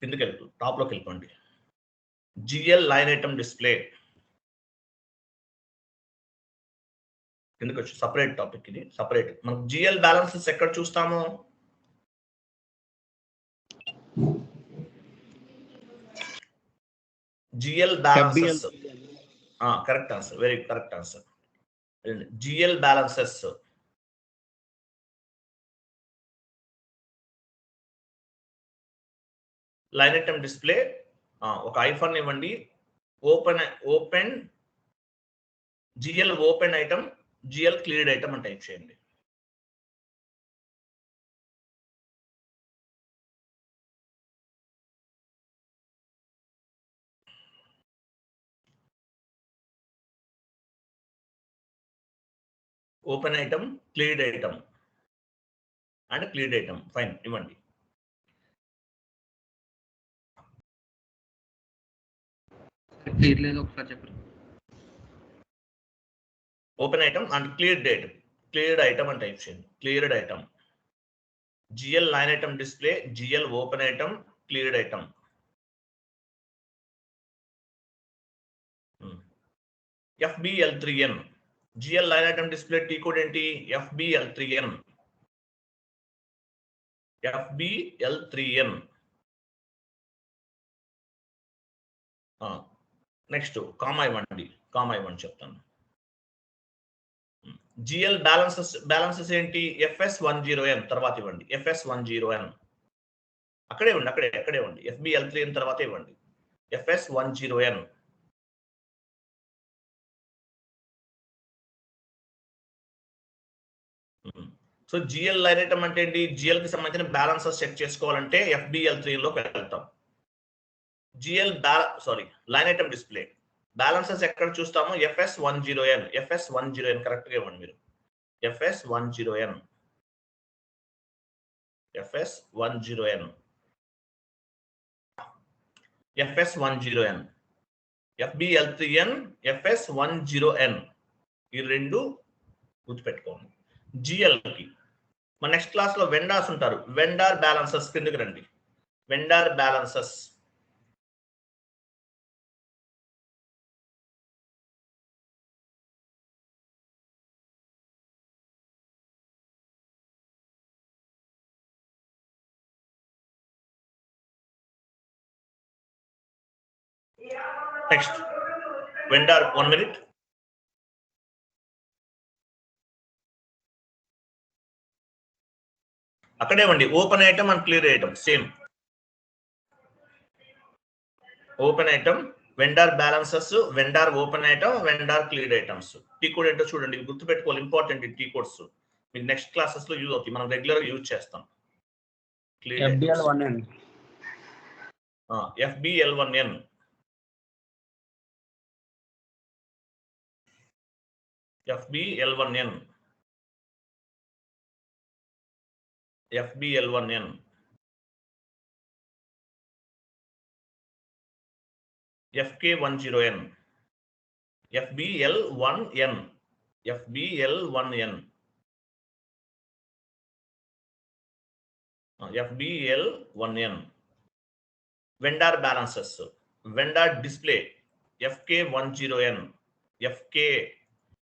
కిందకి వెళ్తూ top లోకి వెళ్ళిపోండి. జిఎల్ లైన్ ఐటమ్ డిస్ప్లే కిందకి వచ్చి సపరేట్ టాపిక్, ఇది సపరేట్. మనం జిఎల్ బ్యాలెన్సెస్ ఎక్కడ చూస్తాము? GL balances, correct answer, very correct answer. GL balances, line item display, ఒక ఐఫోన్ ఇవ్వండి. Open GL open item, GL cleared item అని టైప్ చేయండి. Open item, cleared item and cleared item, fine, ఇవ్వండి. Open item and cleared item అని type చేయండి. Cleared item, GL line item display, GL open item, cleared item. FBL3N. GL line item display T code enti FBL3N. FBL3N. Next comma ఇవ్వండి, comma ఇవ్వండి చెప్తాను. GL balances ఏంటి FS10N తర్వాత ఇవ్వండి, FS10N అక్కడే ఇవ్వండి, FBL3N తర్వాత ఇవ్వండి, FS10N. So GL line item అంటే ఏంటి, GL కి సంబంధించిన బ్యాలెన్సెస్ చెక్ చేసుకోవాలంటే FBL3 లోకి వెళ్తాం. GL line item display balances ఎక్కడ చూస్తామో FS10N. FS10N కరెక్ట్ గా ఇవ్వండి మీరు, FS10N. FS10N. FS10N. FBL3N, FS10N. ఈ రెండు గుర్తుపెట్టుకోండి. GL కి మన నెక్స్ట్ క్లాస్ లో వెండార్స్ ఉంటారు. వెండార్ బ్యాలెన్సెస్ కిందకి రండి. Vendor balances next vendor 1 minute. అక్కడే ఇవ్వండి, open item and clear item same. Open item, vendor balances, vendor open item, vendor clear items. T code ఏంటో చూడండి, గుర్తుపెట్టుకోవాలి, ఇంపార్టెంట్ టీ కోడ్స్ మీకు నెక్స్ట్ క్లాసెస్ లో యూజ్ అవుతాయి, మనం రెగ్యులర్ గా యూజ్ చేస్తాం.
FBL1N.
FBL1N. FBL1N. FBL1N. FK10N. FBL1N. FBL1N. FBL1N. Vendor balances. Vendor display FK10N.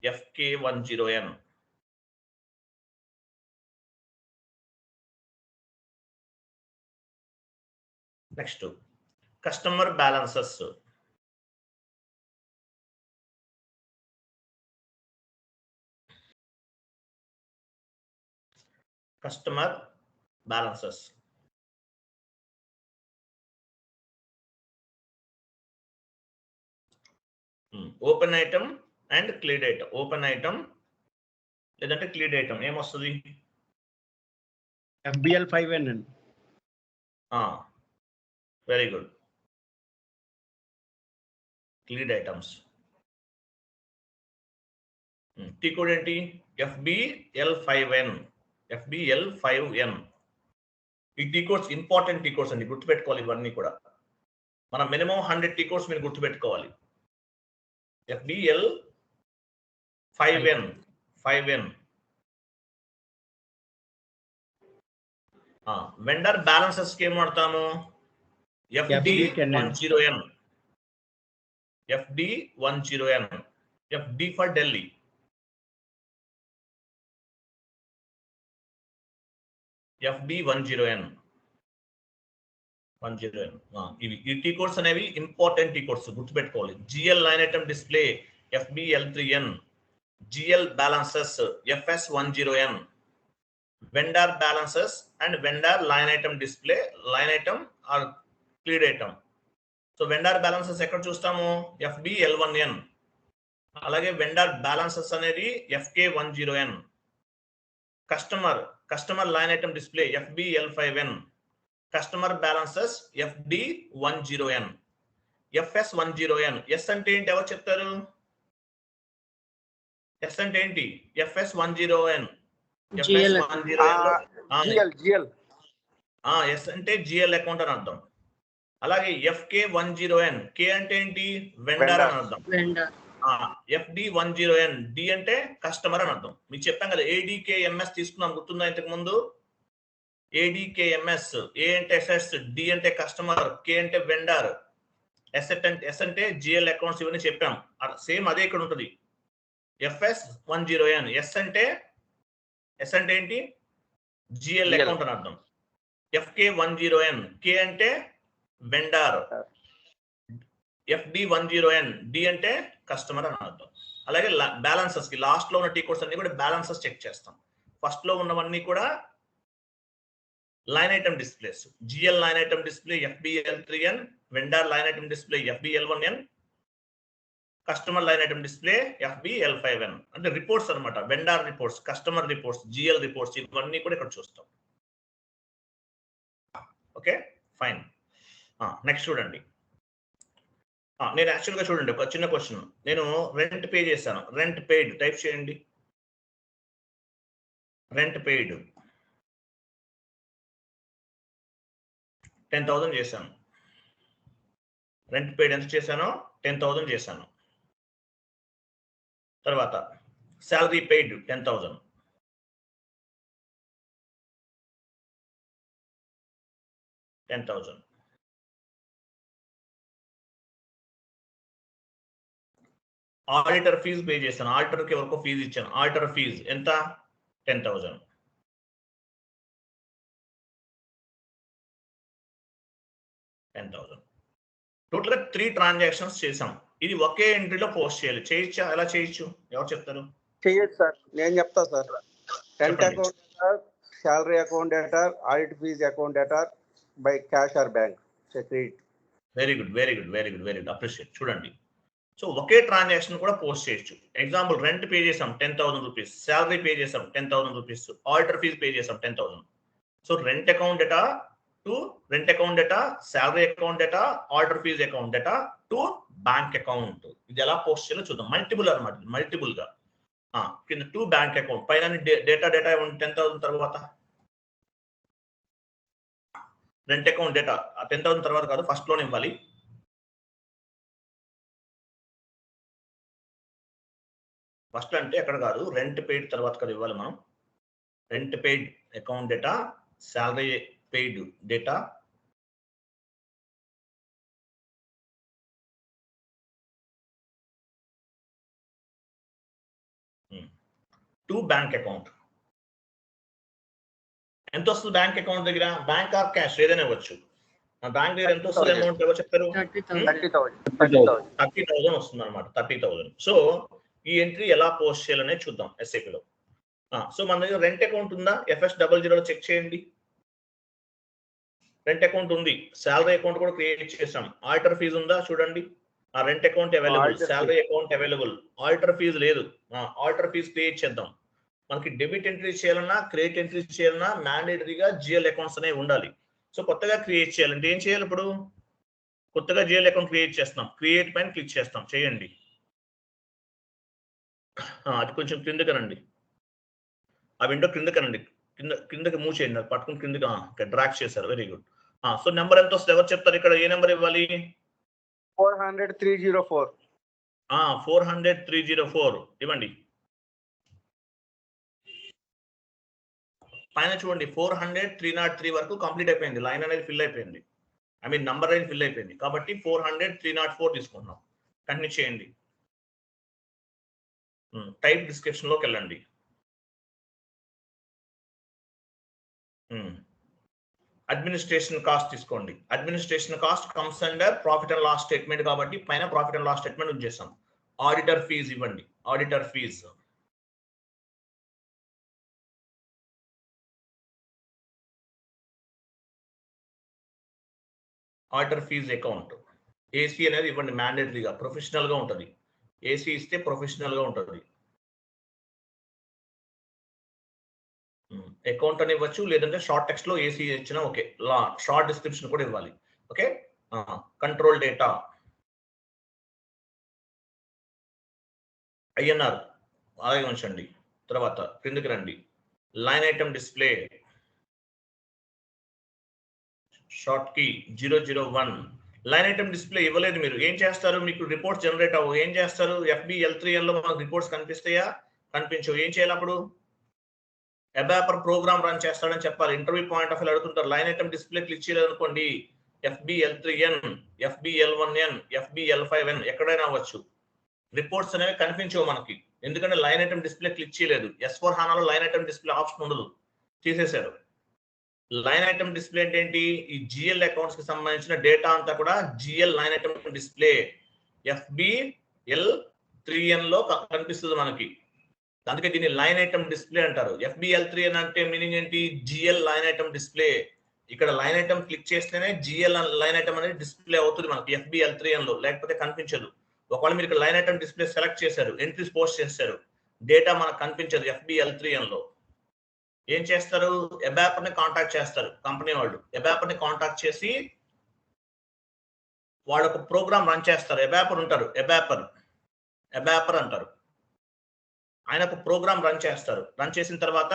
FK10N. Next, customer balances. Customer balances. Open item and cleared item. Open item లేదంటే cleared item ఏమొస్తుంది?
FBL5N.
Very good. Cleared items. T code ఏంటి? FBL5N. FBL5N. ఈ T codes important T codes అండి, గుర్తుపెట్టుకోవాలి. ఇవన్నీ కూడా మనం minimum 100 T codes మీరు గుర్తుపెట్టుకోవాలి. FBL5N. వెండర్ బ్యాలెన్సెస్ కి ఏం వాడతాము? FD10N. FD10N. FD for Delhi. FB10N. ఇవి ఈ టీ కోడ్స్ అనేవి ఇంపార్టెంట్ టీ కోడ్స్, గుర్తుపెట్టుకోవాలి. GL line item display FBL3N. GL balances FS10N. Vendor balances and vendor line item display, line item or cleared item. So vendor balances ఎక్కడ చూస్తాము? FBL1N. అలాగే vendor balances అనేది FK10N. customer line item display FBL5N. customer balances FD10N. FS10N. S అంటే ఏంటి ఎవరు చెప్తారు? S అంటే ఏంటి? FS10N.
GL.
S అంటే GL అకౌంట్ అని అర్థం. అలాగే FK10N. K అంటే ఏంటి? వెండర్ అని అర్థం. FD10N. D అంటే కస్టమర్ అని అర్థం. మీకు చెప్పాం కదా, ADKMS తీసుకున్నాం, గుర్తుందా ఇంతకు ముందు? ఏడికేఎంఎస్, ఏ అంటే ఎస్ఎస్, డి అంటే కస్టమర్, కే అంటే వెండర్, ఎస్ అంటే జిఎల్ అకౌంట్స్, ఇవన్నీ చెప్పాం. సేమ్ అదే ఇక్కడ ఉంటుంది. FS10N, ఎస్ అంటే ఏంటి? జిఎల్ అకౌంట్ అని అర్థం. FK10N, కే అంటే వెండర్, FD10N, డి అంటే కస్టమర్ అని అర్థం. అలాగే బ్యాలెన్సెస్ కి లాస్ట్ లో ఉన్న టీ కోడ్స్ అన్ని కూడా బ్యాలెన్సెస్ చెక్ చేస్తాం. ఫస్ట్ లో ఉన్నవన్నీ కూడా line item displays. GL line item display FBL3N, vendor line item display FBL1N, customer line item display FBL5N. అంటే రిపోర్ట్స్ అనమాట. Vendor reports, customer reports, GL reports, ఇవన్నీ కూడా ఇక్కడ చూస్తాం. Okay, fine. నెక్స్ట్ చూడండి. నేను యాక్చువల్గా చూడండి, ఒక చిన్న క్వశ్చన్. నేను రెంట్ పే చేశాను. రెంట్ పెయిడ్ టైప్ చేయండి. రెంట్ పెయిడ్ 10,000 చేశాను. రెంట్ పెయిడ్ ఎంత చేశానో 10,000 చేశాను. తర్వాత salary paid 10,000. Auditor fees pay చేశాను. ఆడిటర్కి ఎవరికో ఫీజు ఇచ్చాను. ఆడిటర్ ఫీజు ఎంత? 10,000. టోటల్గా 3 ట్రాన్సాక్షన్స్ చేసాం. ఇది ఒకే ఎంట్రీలో పోస్ట్ చేయాలి. చేయొచ్చా? ఎలా చేయొచ్చు? ఎవరు చెప్తారు?
చేయొచ్చు సార్, నేను చెప్తా sir. Rent account data, salary account data, audit fees account data by cash or bank security.
Very good, appreciate. చూడండి, సో ఒకే ట్రాన్సాక్షన్ కూడా పోస్ట్ చేయొచ్చు. ఎగ్జాంపుల్, రెంట్ పే చేసాం 10,000 రూపీస్, శాలరీ పే చేసాం 10,000 రూపీస్, ఆడిటర్ ఫీజ్ పే చేసాం 10,000. So rent account data to rent account data, salary account data, auditor fees account data to bank account. ఇది ఎలా post చేయాలో చూద్దాం. Multiple అనమాట, multiple గా. కింద టు బ్యాంక్ అకౌంట్, పైన డేటా 10,000 తర్వాత రెంట్ అకౌంట్ డేటా 10,000 తర్వాత కాదు, ఫస్ట్ లోనే ఇవ్వాలి. ఫస్ట్ అంటే ఎక్కడ కాదు, రెంట్ పెయిడ్ తర్వాత కదా ఇవ్వాలి మనం. Rent paid account data, salary paid data, to bank account. ఎంత వస్తుంది బ్యాంక్ అకౌంట్ దగ్గర? బ్యాంక్ ఆర్ క్యాష్ ఏదైనా ఇవ్వచ్చు. బ్యాంక్ దగ్గర ఎంత వస్తుంది అమౌంట్ ఎవరు చెప్తారు? 30,000 వస్తుంది అనమాట. 30,000. సో ఈ ఎంట్రీ ఎలా పోస్ట్ చేయాలనే చూద్దాం ఎస్ఏపీలో. సో మన దగ్గర రెంట్ అకౌంట్ ఉందా? FS00 చెక్ చేయండి. రెంట్ అకౌంట్ ఉంది. శాలరీ అకౌంట్ కూడా క్రియేట్ చేసాం. ఆడిటర్ ఫీజు ఉందా? చూడండి, ఆ rent account available, salary account available, auditor fees లేదు. ఆడిటర్ ఫీజు క్రియేట్ చేద్దాం. మనకి డెబిట్ ఎంట్రీ చేయాలన్నా, క్రెడిట్ ఎంట్రీ చేయాలన్నా మ్యాండేటరీగా జిఎల్ అకౌంట్స్ అనేవి ఉండాలి. సో కొత్తగా క్రియేట్ చేయాలంటే ఏం చేయాలి? ఇప్పుడు కొత్తగా జిఎల్ అకౌంట్ క్రియేట్ చేస్తున్నాం. క్రియేట్ పైన క్లిక్ చేస్తాం. చేయండి. అది కొంచెం కిందకి రండి. ఆ విండో కిందకి రండి. కిందకి మూవ్ చేయండి. పట్టుకుని కిందకి డ్రాగ్ చేశారు. Very good. సో నెంబర్ ఎంత వస్తుంది? ఎవరు చెప్తారు? ఇక్కడ ఏ నెంబర్ ఇవ్వాలి?
400,304.
400,304 ఇవ్వండి. పైన చూడండి, 400,303 వరకు కంప్లీట్ అయిపోయింది. లైన్ అనేది ఫిల్ అయిపోయింది. ఐ మీన్ నంబర్ అనేది ఫిల్ అయిపోయింది. కాబట్టి 400,304 తీసుకుంటున్నాం. కంటిన్యూ చేయండి. టైప్ డిస్క్రిప్షన్ లోకి వెళ్ళండి. అడ్మినిస్ట్రేషన్ కాస్ట్ తీసుకోండి. Administration cost comes under profit and loss statement కాబట్టి పైన ప్రాఫిట్ అండ్ లాస్ స్టేట్మెంట్ ఉంచేసాం. ఆడిటర్ ఫీజ్ ఇవ్వండి. Auditor fees auditor fees account. AC అనేది ఇవ్వండి. మ్యాండేటరీగా ప్రొఫెషనల్ గా ఉంటుంది. ఏసీ ఇస్తే ప్రొఫెషనల్ గా ఉంటుంది. అకౌంట్ అని ఇవ్వచ్చు, లేదంటే షార్ట్ టెక్స్ట్ లో ఏసీ ఇచ్చినా ఓకే. షార్ట్ డిస్క్రిప్షన్ కూడా ఇవ్వాలి. ఓకే. కంట్రోల్ డేటా INR అలాగే ఉంచండి. తర్వాత క్రిందికి రండి. Line item display short key 001. Line item display ఇవ్వలేదు. మీరు ఏం చేస్తారు? మీకు రిపోర్ట్స్ జనరేట్ అవ్వవు. ఏం చేస్తారు? FBL3N లో మనకు రిపోర్ట్స్ కనిపిస్తాయా? కనిపించవు. ఏం చేయాలి అప్పుడు? అబాపర్ ప్రోగ్రామ్ రన్ చేస్తాడని చెప్పాలి. ఇంటర్వ్యూ పాయింట్ ఆఫ్ వ్యూ అడుగుతుంటారు. లైన్ ఐటమ్ డిస్ప్లే క్లిక్ చేయలేదు అనుకోండి, FBL3N, FBL1N, FBL5N ఎక్కడైనా అవ్వచ్చు. రిపోర్ట్స్ అనేవి కనిపించవు మనకి, ఎందుకంటే లైన్ ఐటమ్ డిస్ప్లే క్లిక్ చేయలేదు. S4 HANAలో లైన్ ఐటమ్ డిస్ప్లే ఆప్షన్ ఉండదు, తీసేశారు. లైన్ ఐటమ్ డిస్ప్లే అంటే ఏంటి? ఈ GL అకౌంట్స్ కి సంబంధించిన డేటా అంతా కూడా GL line item display FBL3N లో కనిపిస్తుంది మనకి. అందుకే దీన్ని లైన్ ఐటమ్ డిస్ప్లే అంటారు. FBL3N అంటే మీనింగ్ ఏంటి? GL line item display. ఇక్కడ లైన్ ఐటమ్ క్లిక్ చేస్తేనే GL లైన్ ఐటమ్ అనేది డిస్ప్లే అవుతుంది మనకి FBL3N లో, లేకపోతే కనిపించదు. ఒకవేళ మీరు ఇక్కడ లైన్ ఐటమ్ డిస్ప్లే సెలెక్ట్ చేశారు, ఎంట్రీస్ పోస్ట్ చేశారు, డేటా మనకు కనిపించదు FBL3N లో. ఏం చేస్తారు? అబాపర్ ని కాంటాక్ట్ చేస్తారు కంపెనీ వాళ్ళు. అబాపర్ ని కాంటాక్ట్ చేసి వాళ్ళు ఒక ప్రోగ్రామ్ రన్ చేస్తారు. అబాపర్ ఉంటారు, అబాపర్ అంటారు. ఆయన ఒక ప్రోగ్రామ్ రన్ చేస్తారు. రన్ చేసిన తర్వాత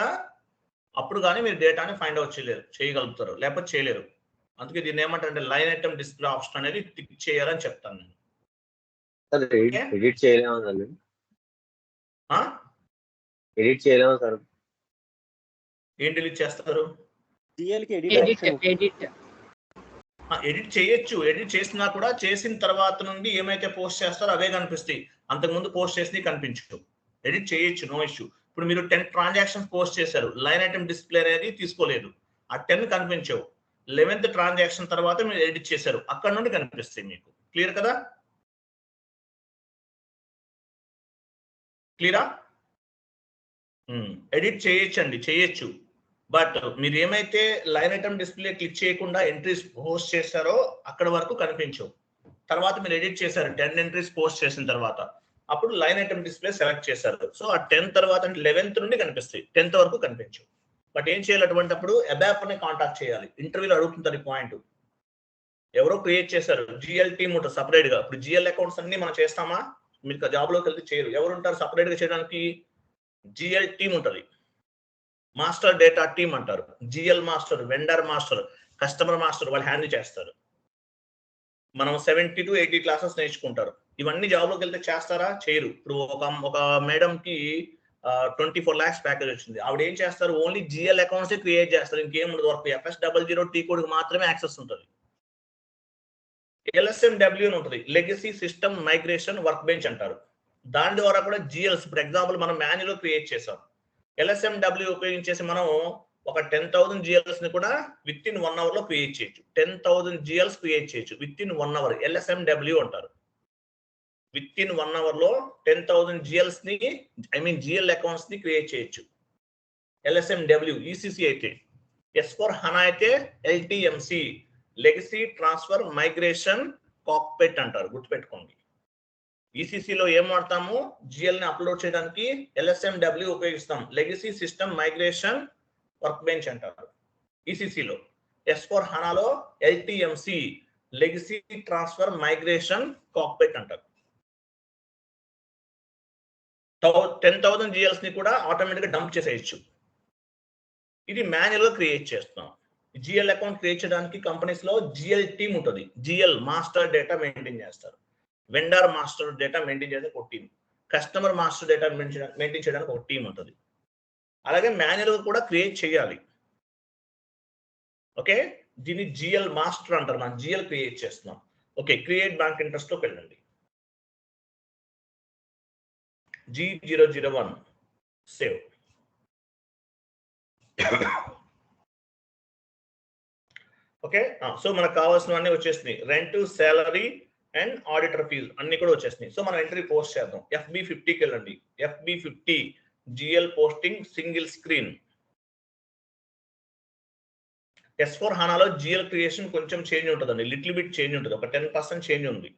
అప్పుడు కానీ మీరు డేటాని ఫైండ్ అవుట్ చేయగలుగుతారు, లేకపోతే చేయలేరు. అందుకే దీన్ని ఏమంటారంటే లైన్ ఐటమ్ డిస్ప్లే ఆప్షన్ అనేది టిక్ చేయాలని చెప్తాను నేను.
ఎడిట్ చేయలేము సార్.
ఏం డిలీట్ చేస్తారు? ఎడిట్ చేయొచ్చు. ఎడిట్ చేసినా కూడా చేసిన తర్వాత నుండి ఏమైతే పోస్ట్ చేస్తారో అవే కనిపిస్తాయి, అంతకుముందు పోస్ట్ చేసి కనిపించు. ఎడిట్ చేయొచ్చు, నో ఇష్యూ. ఇప్పుడు మీరు 10 ట్రాన్సాక్షన్స్ పోస్ట్ చేశారు, లైన్ ఐటమ్ డిస్ప్లే అనేది తీసుకోలేదు, ఆ 10 కనిపించవు. 11th ట్రాన్సాక్షన్ తర్వాత మీరు ఎడిట్ చేశారు, అక్కడ నుండి కనిపిస్తాయి మీకు. క్లియర్ కదా? క్లియరా? ఎడిట్ చేయొచ్చు. బట్ మీరు ఏమైతే లైన్ ఐటమ్ డిస్ప్లే క్లిక్ చేయకుండా ఎంట్రీస్ పోస్ట్ చేశారో అక్కడ వరకు కనిపించవు. తర్వాత మీరు ఎడిట్ చేశారు, 10 ఎంట్రీస్ పోస్ట్ చేసిన తర్వాత అప్పుడు లైన్ ఐటమ్ డిస్ప్లే సెలెక్ట్ చేశారు. సో ఆ 10 తర్వాత 11th నుండి కనిపిస్తాయి, 10th వరకు కనిపించవు. బట్ ఏం చేయాలి అటువంటిప్పుడు? అబాపర్ ని కాంటాక్ట్ చేయాలి. ఇంటర్వ్యూలో అడుగుతుంటారు ఈ పాయింట్. ఎవరో క్రియేట్ చేశారు, GL టీమ్ ఉంటుంది సపరేట్ గా. ఇప్పుడు GL అకౌంట్స్ అన్ని మనం చేస్తామా? మీరు జాబ్ లోకి వెళ్తే చేయరు. ఎవరు ఉంటారు సపరేట్ గా చేయడానికి? GL టీమ్ ఉంటుంది, మాస్టర్ డేటా టీమ్ అంటారు. GL master, vendor master, customer master వాళ్ళు హ్యాండిల్ చేస్తారు. మనం 70 to 80 క్లాసెస్ నేర్చుకుంటారు. ఇవన్నీ జాబ్ లోకి వెళ్తే చేస్తారా? చేయరు. ఇప్పుడు ఒక మేడం కి 24 lakhs ప్యాకేజ్ వచ్చింది. ఆవిడ ఏం చేస్తారు? ఓన్లీ GL అకౌంట్స్ క్రియేట్ చేస్తారు, ఇంకేం ఉండదు. వరకు FS00T కోడ్ మాత్రమే యాక్సెస్ ఉంటుంది. LSMW అని ఉంటుంది, legacy system migration work bench అంటారు. దాని ద్వారా కూడా GLs, ఇప్పుడు ఎగ్జాంపుల్ మనం మాన్యువల్ క్రియేట్ చేసాం, LSMW ఉపయోగించేసి మనం ఒక 10,000 GLs ని కూడా విత్ ఇన్ 1 hour లో క్రియేట్ చేయొచ్చు. 10,000 GLs క్రియేట్ చేయొచ్చు విత్ ఇన్ 1 hour. LSMW అంటారు. విత్ ఇన్ 1 hour లో 10,000 GLs ని, GL అకౌంట్స్ ని క్రియేట్ చేయొచ్చు. LSMW. ECC అయితే, S4 HANA అయితే LTMC, legacy transfer migration cockpit అంటారు, గుర్తుపెట్టుకోండి. ECC లో ఏం వాడతాము? GL ని అప్లోడ్ చేయడానికి LSMW ఉపయోగిస్తాం, legacy system migration work bench అంటారు ECC లో. S4 HANA లో LTMC, legacy transfer migration cockpit అంటారు. 10,000 GLs ని కూడా ఆటోమేటిక్ గా డంప్ చేసేయచ్చు. ఇది మాన్యువల్ గా క్రియేట్ చేస్తాం. GL అకౌంట్ క్రియేట్ చేయడానికి కంపెనీస్ లో GL టీమ్ ఉంటుంది. GL మాస్టర్ డేటా మెయింటైన్ చేస్తారు, వెండర్ మాస్టర్ డేటా మెయింటైన్ చేయడానికి ఒక team, customer master data maintain చేయడానికి ఒక టీం ఉంటుంది. అలాగే మాన్యువల్ కూడా క్రియేట్ చేయాలి. ఓకే, దీన్ని GL మాస్టర్ అంటారు. మనం GL క్రియేట్ చేస్తున్నాం. ఓకే, క్రియేట్ బ్యాంక్ ఇంట్రెస్ట్ లోకి వెళ్ళండి. G001 save. ఓకే, సో మనకు కావాల్సినవన్నీ వచ్చేసినాయి. Rent, salary and auditor fees అన్ని కూడా వచ్చేసినాయి. సో మనం ఎంట్రీ పోస్ట్ చేద్దాం. FB50కి వెళ్ళండి. FB50 GL posting single screen. S4 HANAలో GL క్రియేషన్ కొంచెం చేంజ్ ఉంటుందండి, లిటిల్ బిట్ చేంజ్ ఉంటుంది, ఒక 10% చేంజ్ ఉంది.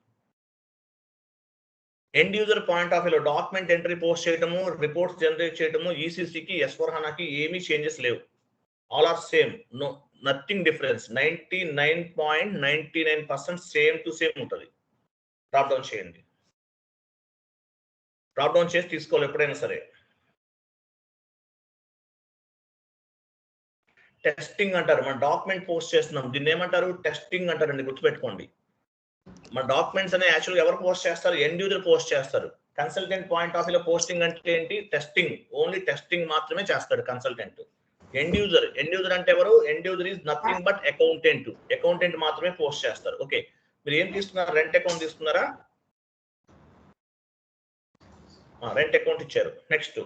ఎండ్ యూజర్ పాయింట్ ఆఫ్ వ్యూలో డాక్యుమెంట్ ఎంట్రీ పోస్ట్ చేయడము, రిపోర్ట్స్ జనరేట్ చేయడము, ECCకి S4 HANAకి ఏమీ చేంజెస్ లేవు. All are same, no nothing difference. 99.99% same to same ఉంటుంది. డ్రాప్ డౌన్ చేయండి, డ్రాప్ డౌన్ చేసి తీసుకోవాలి ఎప్పుడైనా సరే. టెస్టింగ్ అంటారు, మన డాక్యుమెంట్ పోస్ట్ చేస్తున్నాం, దీన్ని ఏమంటారు? టెస్టింగ్ అంటారండి, గుర్తుపెట్టుకోండి. మన డాక్యుమెంట్స్ అనే యాక్చువల్గా ఎవరు పోస్ట్ చేస్తారు? ఎండ్ యూజర్ పోస్ట్ చేస్తారు. కన్సల్టెంట్ పాయింట్ ఆఫ్ వ్యూలో పోస్టింగ్ అంటే ఏంటి? టెస్టింగ్, ఓన్లీ టెస్టింగ్ మాత్రమే చేస్తాడు కన్సల్టెంట్. ఎండ్ యూజర్ అంటే ఎవరు? End user is nothing but accountant మాత్రమే పోస్ట్ చేస్తారు. ఓకే, మీరు ఏం తీసుకున్నారు? రెంట్ అకౌంట్ తీసుకున్నారా? రెంట్ అకౌంట్ ఇచ్చారు. నెక్స్ట్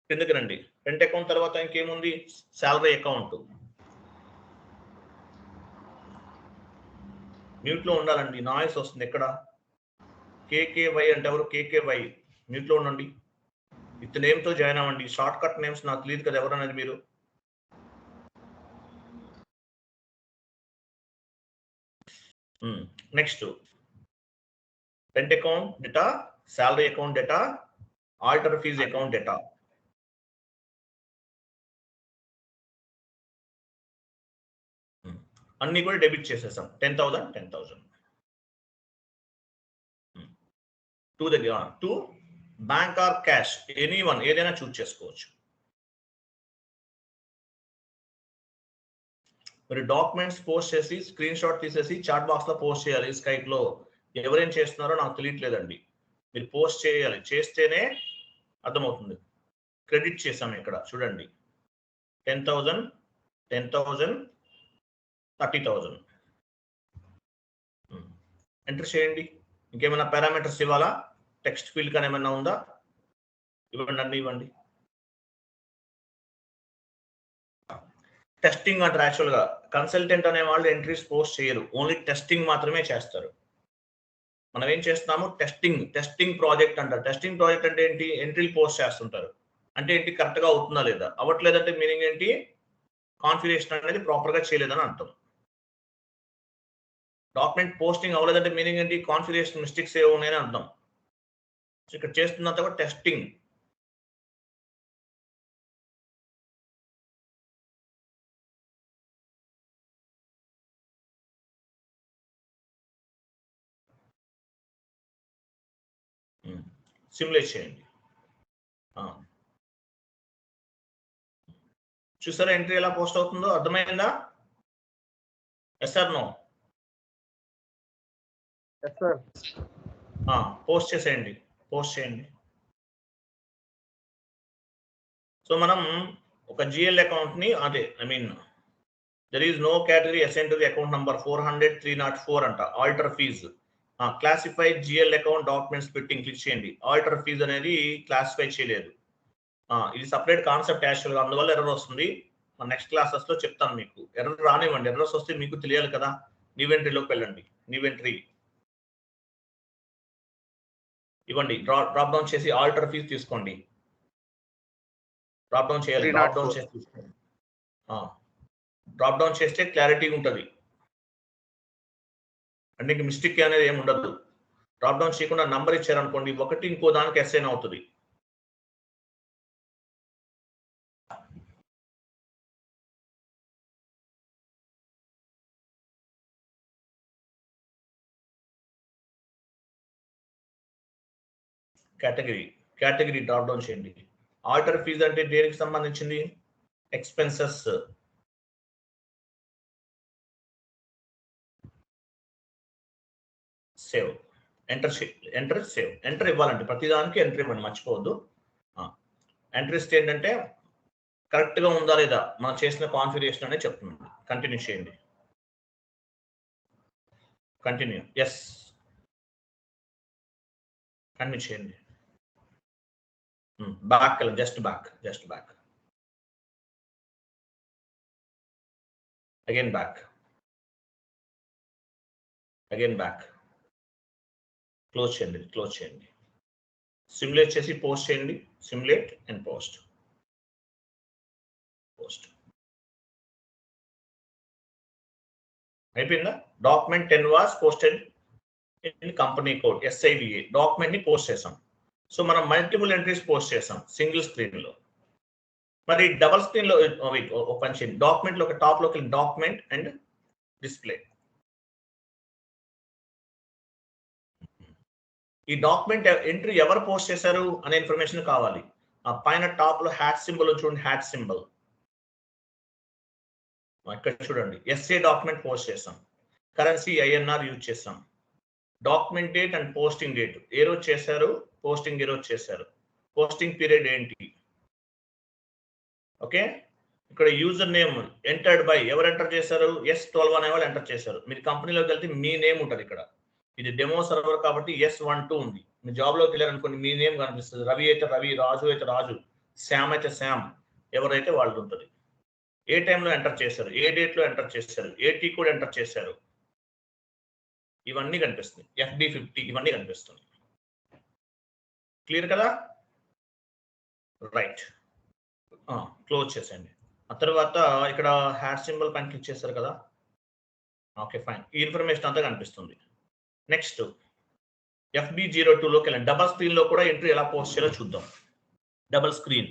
కిందకి రండి. రెంట్ అకౌంట్ తర్వాత ఇంకేముంది? Salary account. మ్యూట్ లో ఉండాలండి, నాయిస్ వస్తుంది. ఎక్కడ? కేకేవై అంటే ఎవరు? కేకేవై మ్యూట్ లో ఉండండి. విత్ నేమ్ తో జాయిన్ అవ్వండి. షార్ట్ కట్ నేమ్స్ నాకు తెలియదు కదా ఎవరన్నది మీరు. Next rent account data, salary account data, alter fees account data. అన్ని కూడా డెబిట్ చేసేసాం. 10,000 to bank or cash, anyone ఏదైనా చూస్ చేసుకోవచ్చు. మీరు డాక్యుమెంట్స్ పోస్ట్ చేసి స్క్రీన్ షాట్ తీసేసి చాట్ బాక్స్ లో పోస్ట్ చేయాలి. స్కైప్ లో ఎవరేం చేస్తున్నారో నాకు తెలియట్లేదండి. మీరు పోస్ట్ చేయాలి, చేస్తేనే అర్థమవుతుంది. క్రెడిట్ చేసాం ఇక్కడ చూడండి. 10,000 30,000 ఎంటర్ చేయండి. ఇంకేమైనా పారామీటర్స్ ఇవ్వాలా? టెక్స్ట్ ఫీల్డ్ కానీ ఏమైనా ఉందా? ఇవ్వండి, అన్ని ఇవ్వండి. టెస్టింగ్ అంటారు. యాక్చువల్గా కన్సల్టెంట్ అనే వాళ్ళు ఎంట్రీస్ పోస్ట్ చేయరు, ఓన్లీ టెస్టింగ్ మాత్రమే చేస్తారు. మనం ఏం చేస్తున్నాము? టెస్టింగ్ ప్రాజెక్ట్ అంటారు. టెస్టింగ్ ప్రాజెక్ట్ అంటే ఏంటి? ఎంట్రీలు పోస్ట్ చేస్తుంటారు. అంటే ఏంటి? కరెక్ట్గా అవుతుందా లేదా? అవ్వట్లేదంటే మీనింగ్ ఏంటి? కాన్ఫిగరేషన్ అనేది ప్రాపర్గా చేయలేదని అర్థం. డాక్యుమెంట్ పోస్టింగ్ అవ్వలేదంటే మీనింగ్ ఏంటి? కాన్ఫిగరేషన్ మిస్టేక్స్ ఏవో ఉన్నాయని అర్థం. ఇక్కడ చేస్తున్నంత కూడా టెస్టింగ్. సిమ్యులేట్ చేయండి. చూసారా ఎంట్రీ ఎలా పోస్ట్ అవుతుందో? అర్థమైందా? Yes or no? పోస్ట్ చేసేయండి, పోస్ట్ చేయండి. సో మనం ఒక జిఎల్ అకౌంట్ ని there is no category assign to the account number 400-304 అంట. Alter fees classified GL account documents splitting click చేయండి. ఆల్టర్ ఫీజ్ అనేది క్లాసిఫై చేయలేదు. ఇది సపరేట్ కాన్సెప్ట్ యాక్చువల్ గా, అందువల్ల ఎర్రర్ వస్తుంది. నెక్స్ట్ క్లాసెస్ లో చెప్తాను మీకు. ఎర్రర్ రానివ్వండి, ఎర్రర్స్ వస్తే మీకు తెలియాలి కదా. న్యూ ఎంట్రీలోకి వెళ్ళండి. న్యూ ఎంట్రీ ఇవ్వండి. డ్రాప్ డౌన్ చేసి ఆల్టర్ ఫీజ్ తీసుకోండి. డ్రాప్ డౌన్ చేయాలి. డ్రాప్ డౌన్ చేసి తీసుకోండి. డ్రాప్ డౌన్ చేస్తే క్లారిటీ ఉంటుంది అంటే ఇంక మిస్టేక్ అనేది ఏమి ఉండదు. డ్రాప్ డౌన్ చేయకుండా నంబర్ ఇచ్చారనుకోండి, ఒకటి ఇంకో దానికి అసైన్ అవుతుంది. కేటగిరీ డ్రాప్ డౌన్ చేయండి. ఆల్టర్ ఫీజ్ అంటే దేనికి సంబంధించింది? Expenses. Save, enter save. Enter ఇవ్వాలంటే ప్రతిదానికి ఎంటర్ ఇవ్వండి, మర్చిపోవద్దు. ఎంట్రీస్ ఏంటంటే కరెక్ట్ గా ఉందా లేదా మనం చేసిన కాన్ఫిగరేషన్ అనేది చెప్తుంది. కంటిన్యూ చేయండి. కంటిన్యూ. ఎస్, కంటిన్యూ చేయండి. బ్యాక్ వెళ్ళండి. Just back. Again back. Close చేయండి. సిమ్యులేట్ చేసి పోస్ట్ చేయండి. Simulate and post. అయిపోయిందా? Document 10 was posted in company code SIDA. Document ని పోస్ట్ చేసాం. సో మనం మల్టిపుల్ ఎంట్రీస్ పోస్ట్ చేసాం సింగిల్ స్క్రీన్ లో. మరి డబల్ స్క్రీన్ లో ఓపెన్ చేయండి. డాక్యుమెంట్ లో ఒక టాప్ లోకి డాక్యుమెంట్ అండ్ డిస్ప్లే. ఈ డాక్యుమెంట్ ఎంట్రీ ఎవరు పోస్ట్ చేశారు అనే ఇన్ఫర్మేషన్ కావాలి. ఆ పైన టాప్ లో హ్యాట్ సింబల్ చూడండి. హ్యాట్ సింబల్ ఇక్కడ చూడండి. SA డాక్యుమెంట్ పోస్ట్ చేసాం. కరెన్సీ INR యూజ్ చేసాం. Document date and posting date ఏ రోజు చేశారు పోస్టింగ్ ఈరోజు చేశారు. పోస్టింగ్ పీరియడ్ ఏంటి? ఓకే, ఇక్కడ యూజర్ నేమ్ ఎంటర్డ్ బై ఎవరు ఎంటర్ చేశారు? S12 అనే వాళ్ళు ఎంటర్ చేశారు. మీరు కంపెనీలోకి వెళ్తే మీ నేమ్ ఉంటుంది ఇక్కడ. ఇది డెమో సర్వర్ కాబట్టి S12 ఉంది. మీ జాబ్లోకి వెళ్ళారనుకోండి మీ నేమ్ కనిపిస్తుంది. రవి అయితే రవి, రాజు అయితే రాజు, శ్యామ్ అయితే శ్యామ్, ఎవరైతే వాళ్ళు ఉంటుంది. ఏ టైంలో ఎంటర్ చేశారు, ఏ డేట్లో ఎంటర్ చేశారు, ఏ టీ కోడ్ ఎంటర్ చేశారు, ఇవన్నీ కనిపిస్తుంది. FD50 ఇవన్నీ కనిపిస్తుంది. క్లియర్ కదా? రైట్, క్లోజ్ చేసేయండి. ఆ తర్వాత ఇక్కడ హ్యాష్ సింబల్ పైన క్లిక్ చేశారు కదా. ఓకే ఫైన్, ఈ ఇన్ఫర్మేషన్ అంతా కనిపిస్తుంది. నెక్స్ట్ FB02లోకి వెళ్ళండి. డబల్ స్క్రీన్ లో కూడా ఎంట్రీ ఎలా పోస్ట్ చేయాలో చూద్దాం. Double screen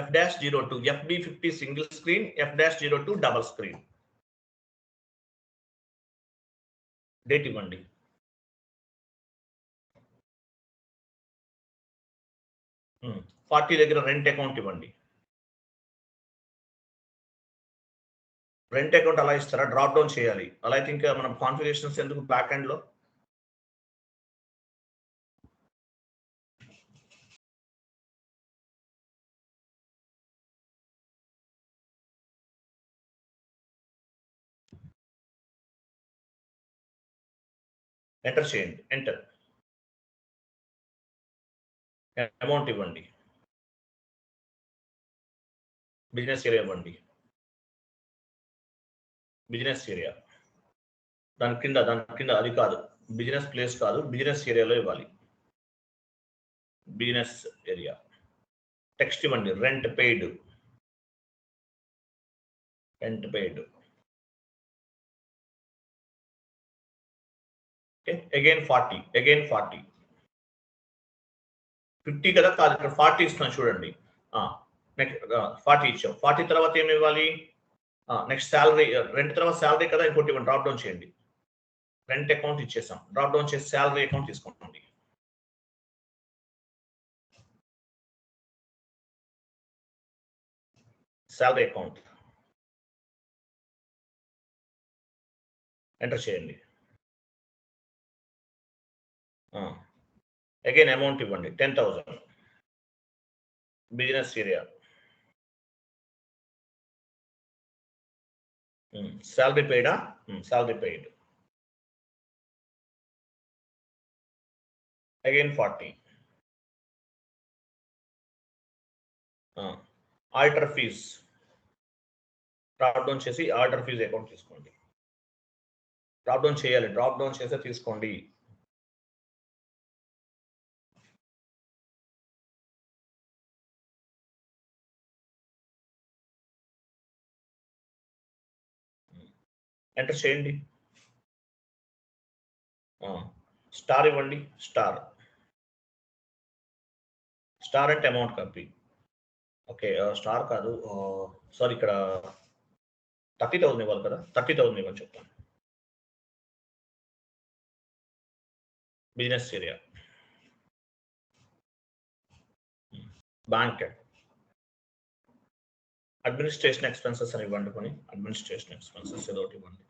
F-02, FB50 single screen, F-02 double screen. Date ఇవ్వండి. Hmm. 40 దగ్గర రెంట్ అకౌంట్ ఇవ్వండి. రెంట్ అకౌంట్ అలా ఇస్తారా? డ్రాప్ డౌన్ చేయాలి. అలా అయితే ఇంకా మనం కాన్ఫిగరేషన్స్ ఎందుకు బ్యాక్ ఎండ్ లో? ఎంటర్ చేయండి. ఎంటర్. అమౌంట్ ఇవ్వండి. బిజినెస్ ఏరియా ఇవ్వండి. బిజినెస్ ఏరియా దాని కింద అది కాదు, బిజినెస్ ప్లేస్ కాదు, బిజినెస్ ఏరియాలో ఇవ్వాలి. బిజినెస్ ఏరియా టెక్స్ట్ ఇవ్వండి. Rent paid. Rent paid. Again 40. Again 40. 50 కదా కాదు, ఇక్కడ 40 ఇస్తున్నాను చూడండి. నెక్స్ట్ 40 ఇచ్చాం. 40 తర్వాత ఏమి ఇవ్వాలి? Next salary. రెంట్ తర్వాత శాలరీ కదా, ఇంకోటి ఇవ్వండి. డ్రాప్ డౌన్ చేయండి. రెంట్ అకౌంట్ ఇచ్చేసాం. డ్రాప్ డౌన్ చేసి శాలరీ అకౌంట్ తీసుకోండి. శాలరీ అకౌంట్ ఎంటర్ చేయండి. అగైన్ అమౌంట్ ఇవ్వండి. 10,000. Business area. శాలరీ పెయిడా? Salary paid. Again 40. Auditor fees. Drop down చేసి ఆల్టర్ ఫీజ్ అకౌంట్ తీసుకోండి. డ్రాప్ డౌన్ చేయాలి. డ్రాప్ డౌన్ చేస్తే తీసుకోండి. ఎంటర్ చేయండి. స్టార్ ఇవ్వండి. స్టార్. స్టార్ అంటే అమౌంట్ కాపీ. ఓకే, స్టార్ కాదు, సారీ, ఇక్కడ 30,000 ఇవ్వాలి కదా. 30,000 ఇవ్వని చెప్తాను. Business area. Bank. Administration expenses అని ఇవ్వండి. కొని అడ్మినిస్ట్రేషన్ ఎక్స్పెన్సెస్ ఏదో ఒకటి ఇవ్వండి.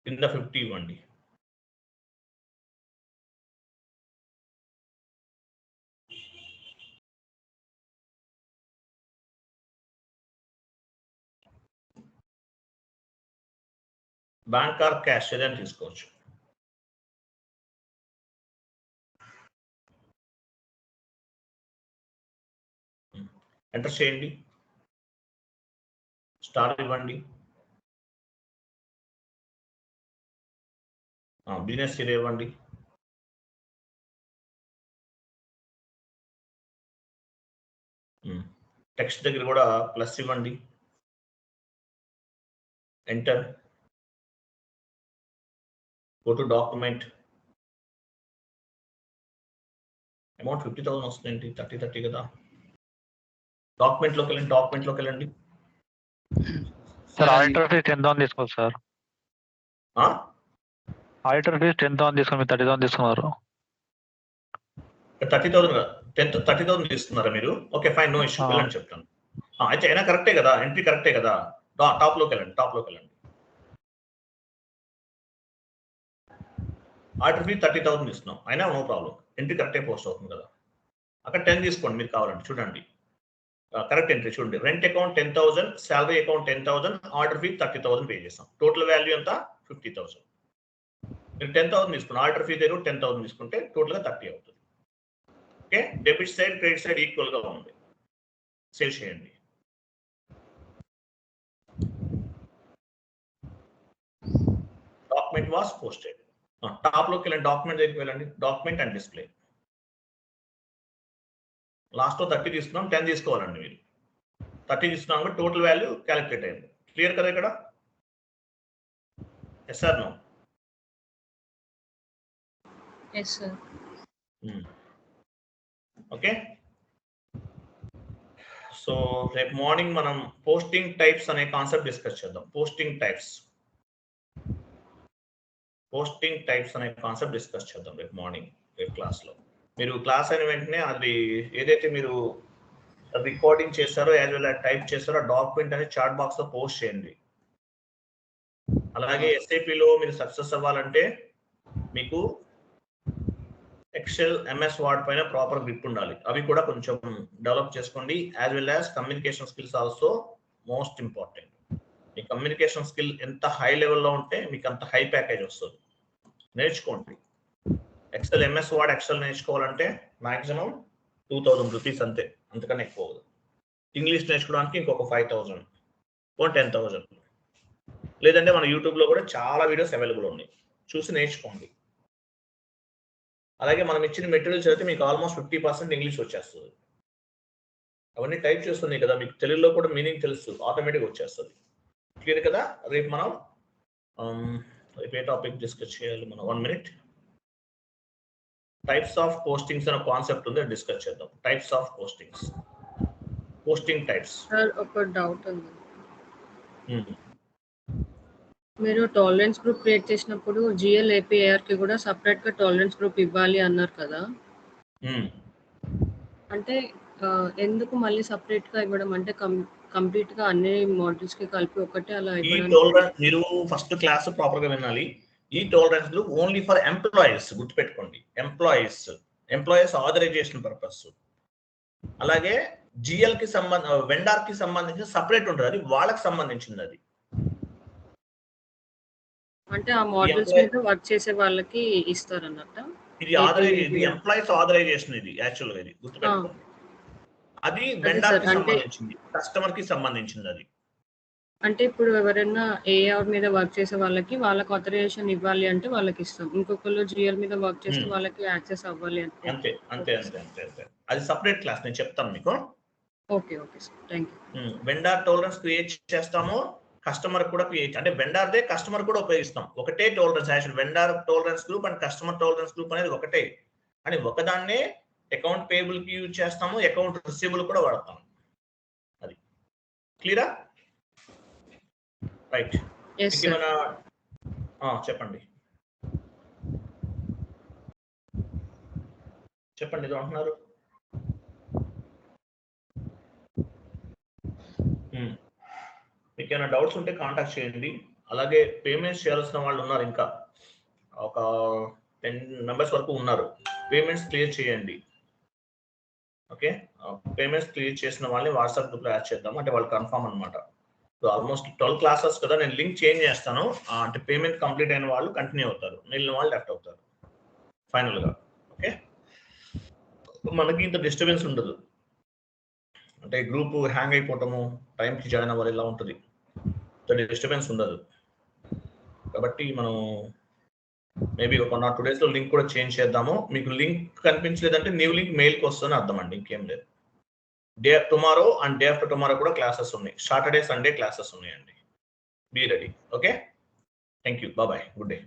కింద 50 ఇవ్వండి. బ్యాంక్ ఆర్ క్యాష్ ఏదైనా తీసుకోవచ్చు. ఎంటర్ చేయండి. స్టార్ ఇవ్వండి. బిజినెస్ ఏరియా ఇవ్వండి. టెక్స్ట్ దగ్గర కూడా ప్లస్ ఇవ్వండి. Enter. Go to document. Amount 50,000 వస్తుందండి. 30 కదా. డాక్యుమెంట్లోకి వెళ్ళండి. డాక్యుమెంట్లోకి వెళ్ళండి.
సార్ ఆడిటర్ ఫీజ్ 10,000 తీసుకోవాలి సార్. ఆడిటర్ ఫీజ్ 10,000 తీసుకుని మీరు 30,000 తీసుకున్నారు.
30,000 తీసుకున్నారా మీరు? Okay fine, no issue. వెళ్ళండి చెప్తాను. అయితే అయినా కరెక్టే కదా, ఎంట్రీ కరెక్టే కదా. టాప్ లోకి వెళ్ళండి. ఆర్డర్ ఫీ 30,000 ఇస్తున్నాం, అయినా నో ప్రాబ్లం, ఎంట్రీ కరెక్టే పోస్ట్ అవుతుంది కదా. అక్కడ 10 తీసుకోండి మీరు కావాలంటే, చూడండి కరెక్ట్ ఎంట్రీ చూడండి. Rent account 10,000, salary account 10,000, order fee 30,000 pay చేస్తాం. టోటల్ వాల్యూ ఎంత 50,000. మీరు 10,000 తీసుకున్న ఆర్డర్ ఫీ దగ్గర 10,000 తీసుకుంటే టోటల్గా 30 అవుతుంది. Okay, debit side credit side ఈక్వల్గా ఉంది. సేవ్ చేయండి. Document was posted. టాప్లోకి వెళ్ళండి, డాక్యుమెంట్ దగ్గరికి వెళ్ళండి, డాక్యుమెంట్ అండ్ డిస్ప్లే. లాస్ట్లో 30 తీసుకున్నాం, 10 తీసుకోవాలండి మీరు. 30 తీసుకున్నాం కాబట్టి టోటల్ వాల్యూ క్యాలిక్యులేట్ అయింది. క్లియర్ కదా ఇక్కడ? Yes sir no?
Yes sir.
Okay, so రేపు మార్నింగ్ మనం పోస్టింగ్ టైప్స్ అనే కాన్సెప్ట్ డిస్కస్ చేద్దాం. పోస్టింగ్ టైప్స్ అనే కాన్సెప్ట్ డిస్కస్ చేద్దాం రేపు మార్నింగ్, రేపు క్లాస్లో. మీరు క్లాస్ అయిన వెంటనే అది ఏదైతే మీరు రికార్డింగ్ చేస్తారో యాజ్ వెల్ టైప్ చేస్తారో ఆ డాక్యుమెంట్ అనేది చాట్ బాక్స్ లో పోస్ట్ చేయండి. అలాగే ఎస్ఏపిలో మీరు సక్సెస్ అవ్వాలంటే మీకు ఎక్సెల్, ఎంఎస్ వర్డ్ పైన ప్రాపర్ గ్రిప్ ఉండాలి. అవి కూడా కొంచెం డెవలప్ చేసుకోండి. As well as communication skills also most important. మీ కమ్యూనికేషన్ స్కిల్ ఎంత హై లెవెల్లో ఉంటే మీకు అంత హై ప్యాకేజ్ వస్తుంది. నేర్చుకోండి. ఎక్సెల్, ఎంఎస్ వర్డ్, ఎక్సెల్ నేర్చుకోవాలంటే మాక్సిమం 2,000 రూపీస్ అంతే, అంతకన్నా ఎక్కువ. ఇంగ్లీష్ నేర్చుకోవడానికి ఇంకొక 5,000 10,000. లేదంటే మన యూట్యూబ్లో కూడా చాలా వీడియోస్ అవైలబుల్ ఉన్నాయి, చూసి నేర్చుకోండి. అలాగే మనం ఇచ్చిన మెటీరియల్స్ అయితే మీకు ఆల్మోస్ట్ 50% ఇంగ్లీష్ వచ్చేస్తుంది. అవన్నీ టైప్ చేస్తున్నాయి కదా, మీకు తెలుగులో కూడా మీనింగ్ తెలుసు, ఆటోమేటిక్గా వచ్చేస్తుంది. క్లియర్ కదా? రేపు మనం రేపు ఏ టాపిక్ డిస్కస్ చేయాలి మనం? 1 minute. టైప్స్ ఆఫ్ పోస్టింగ్స్ అనే కాన్సెప్ట్ ఉంది, డిస్కస్ చేద్దాం. Types of posting types.
Sir ఒక డౌట్ ఉంది. మీరు టాలరెన్స్ గ్రూప్ క్రియేట్ చేసినప్పుడు జిఎల్, ఏపీఏఆర్ కి కూడా సపరేట్ గా టాలరెన్స్ గ్రూప్ ఇవ్వాలి అన్నారు కదా, అంటే ఎందుకు మళ్ళీ సపరేట్ గా ఇవ్వడం? అంటే కంప్లీట్ గా అన్ని మోడల్స్ కి కలిపి ఒకటే అలా ఇవ్వడం.
మీరు ఫస్ట్ క్లాస్ ప్రాపర్ గా వినాలి. ఈ tolerance group only for employees, గుర్తుపెట్టుకోండి. Employees authorization purpose. అలాగే జిఎల్ కి వెండార్ కి సంబంధించి సపరేట్ ఉంటుంది, అది వాళ్ళకి సంబంధించింది. అది
అంటే ఆ మోడల్స్ మీద వర్క్ చేసే వాళ్ళకి ఇస్తారు అన్నట్ట.
ఇది ఎంప్లాయీస్ ఆథరైజేషన్, ఇది యాక్చువల్ గా ఇది గుర్తుపెట్టుకోండి. అది వెండార్ కి సంబంధించింది, కస్టమర్ కి సంబంధించింది. అది
అంటే ఇప్పుడు ఎవరైనా ఏఆర్ మీద వర్క్ చేసే వాళ్ళకి ఆథరైజేషన్ ఇవ్వాలి అంటే వాళ్ళకి ఇస్తాం, ఇంకొకళ్ళు జిఎల్ మీద వర్క్ చేస్తే వాళ్ళకి యాక్సెస్ అవ్వాలి అంటే.
అంతే. అది సపరేట్ క్లాస్, నేను చెప్తాను మీకు.
Okay sir, thank you.
Vendor tolerance create చేస్తాము, కస్టమర్ కూడా క్రియేట్, అంటే వెండార్దే కస్టమర్ కూడా ఉపయోగిస్తాం. ఒకటే tolerance, actual vendor tolerance group and customer tolerance group అనేది ఒకటే. అని ఒకదాన్నే అకౌంట్ పేయబుల్ కి యూజ్ చేస్తాము, అకౌంట్ రిసీవబుల్ కూడా వాడతాము. అది క్లియరా? రైట్. చెప్పండి ఏదో అంటున్నారు. మీకు ఏమైనా డౌట్స్ ఉంటే కాంటాక్ట్ చేయండి. అలాగే పేమెంట్స్ చేయాల్సిన వాళ్ళు ఉన్నారు, ఇంకా ఒక 10 మెంబర్స్ వరకు ఉన్నారు. పేమెంట్స్ క్లియర్ చేయండి. ఓకే, పేమెంట్స్ క్లియర్ చేసిన వాళ్ళని వాట్సాప్ గ్రూప్లో యాడ్ చేద్దాం, అంటే వాళ్ళు కన్ఫర్మ్ అనమాట. ఆల్మోస్ట్ 12 క్లాసెస్ కదా, నేను లింక్ చేంజ్ చేస్తాను. అంటే పేమెంట్ కంప్లీట్ అయిన వాళ్ళు కంటిన్యూ అవుతారు, మిగిలిన వాళ్ళు లెఫ్ట్ అవుతారు ఫైనల్గా. ఓకే, మనకి ఇంత డిస్టర్బెన్స్ ఉండదు, అంటే గ్రూప్ హ్యాంగ్ అయిపోవటము, టైంకి జాయిన్ అవ్వాలి, ఇలా ఉంటుంది. డిస్టర్బెన్స్ ఉండదు. కాబట్టి మనం మేబీ ఒక 1 or 2 days లో లింక్ కూడా చేంజ్ చేద్దాము. మీకు లింక్ కనిపించలేదంటే న్యూ లింక్ మెయిల్కి వస్తుందని అర్థం అండి, ఇంకేం లేదు. Tomorrow and day after tomorrow కూడా క్లాసెస్ ఉన్నాయి. సాటర్డే, సండే క్లాసెస్ ఉన్నాయండి. Be ready. Okay, thank you, bye, good day.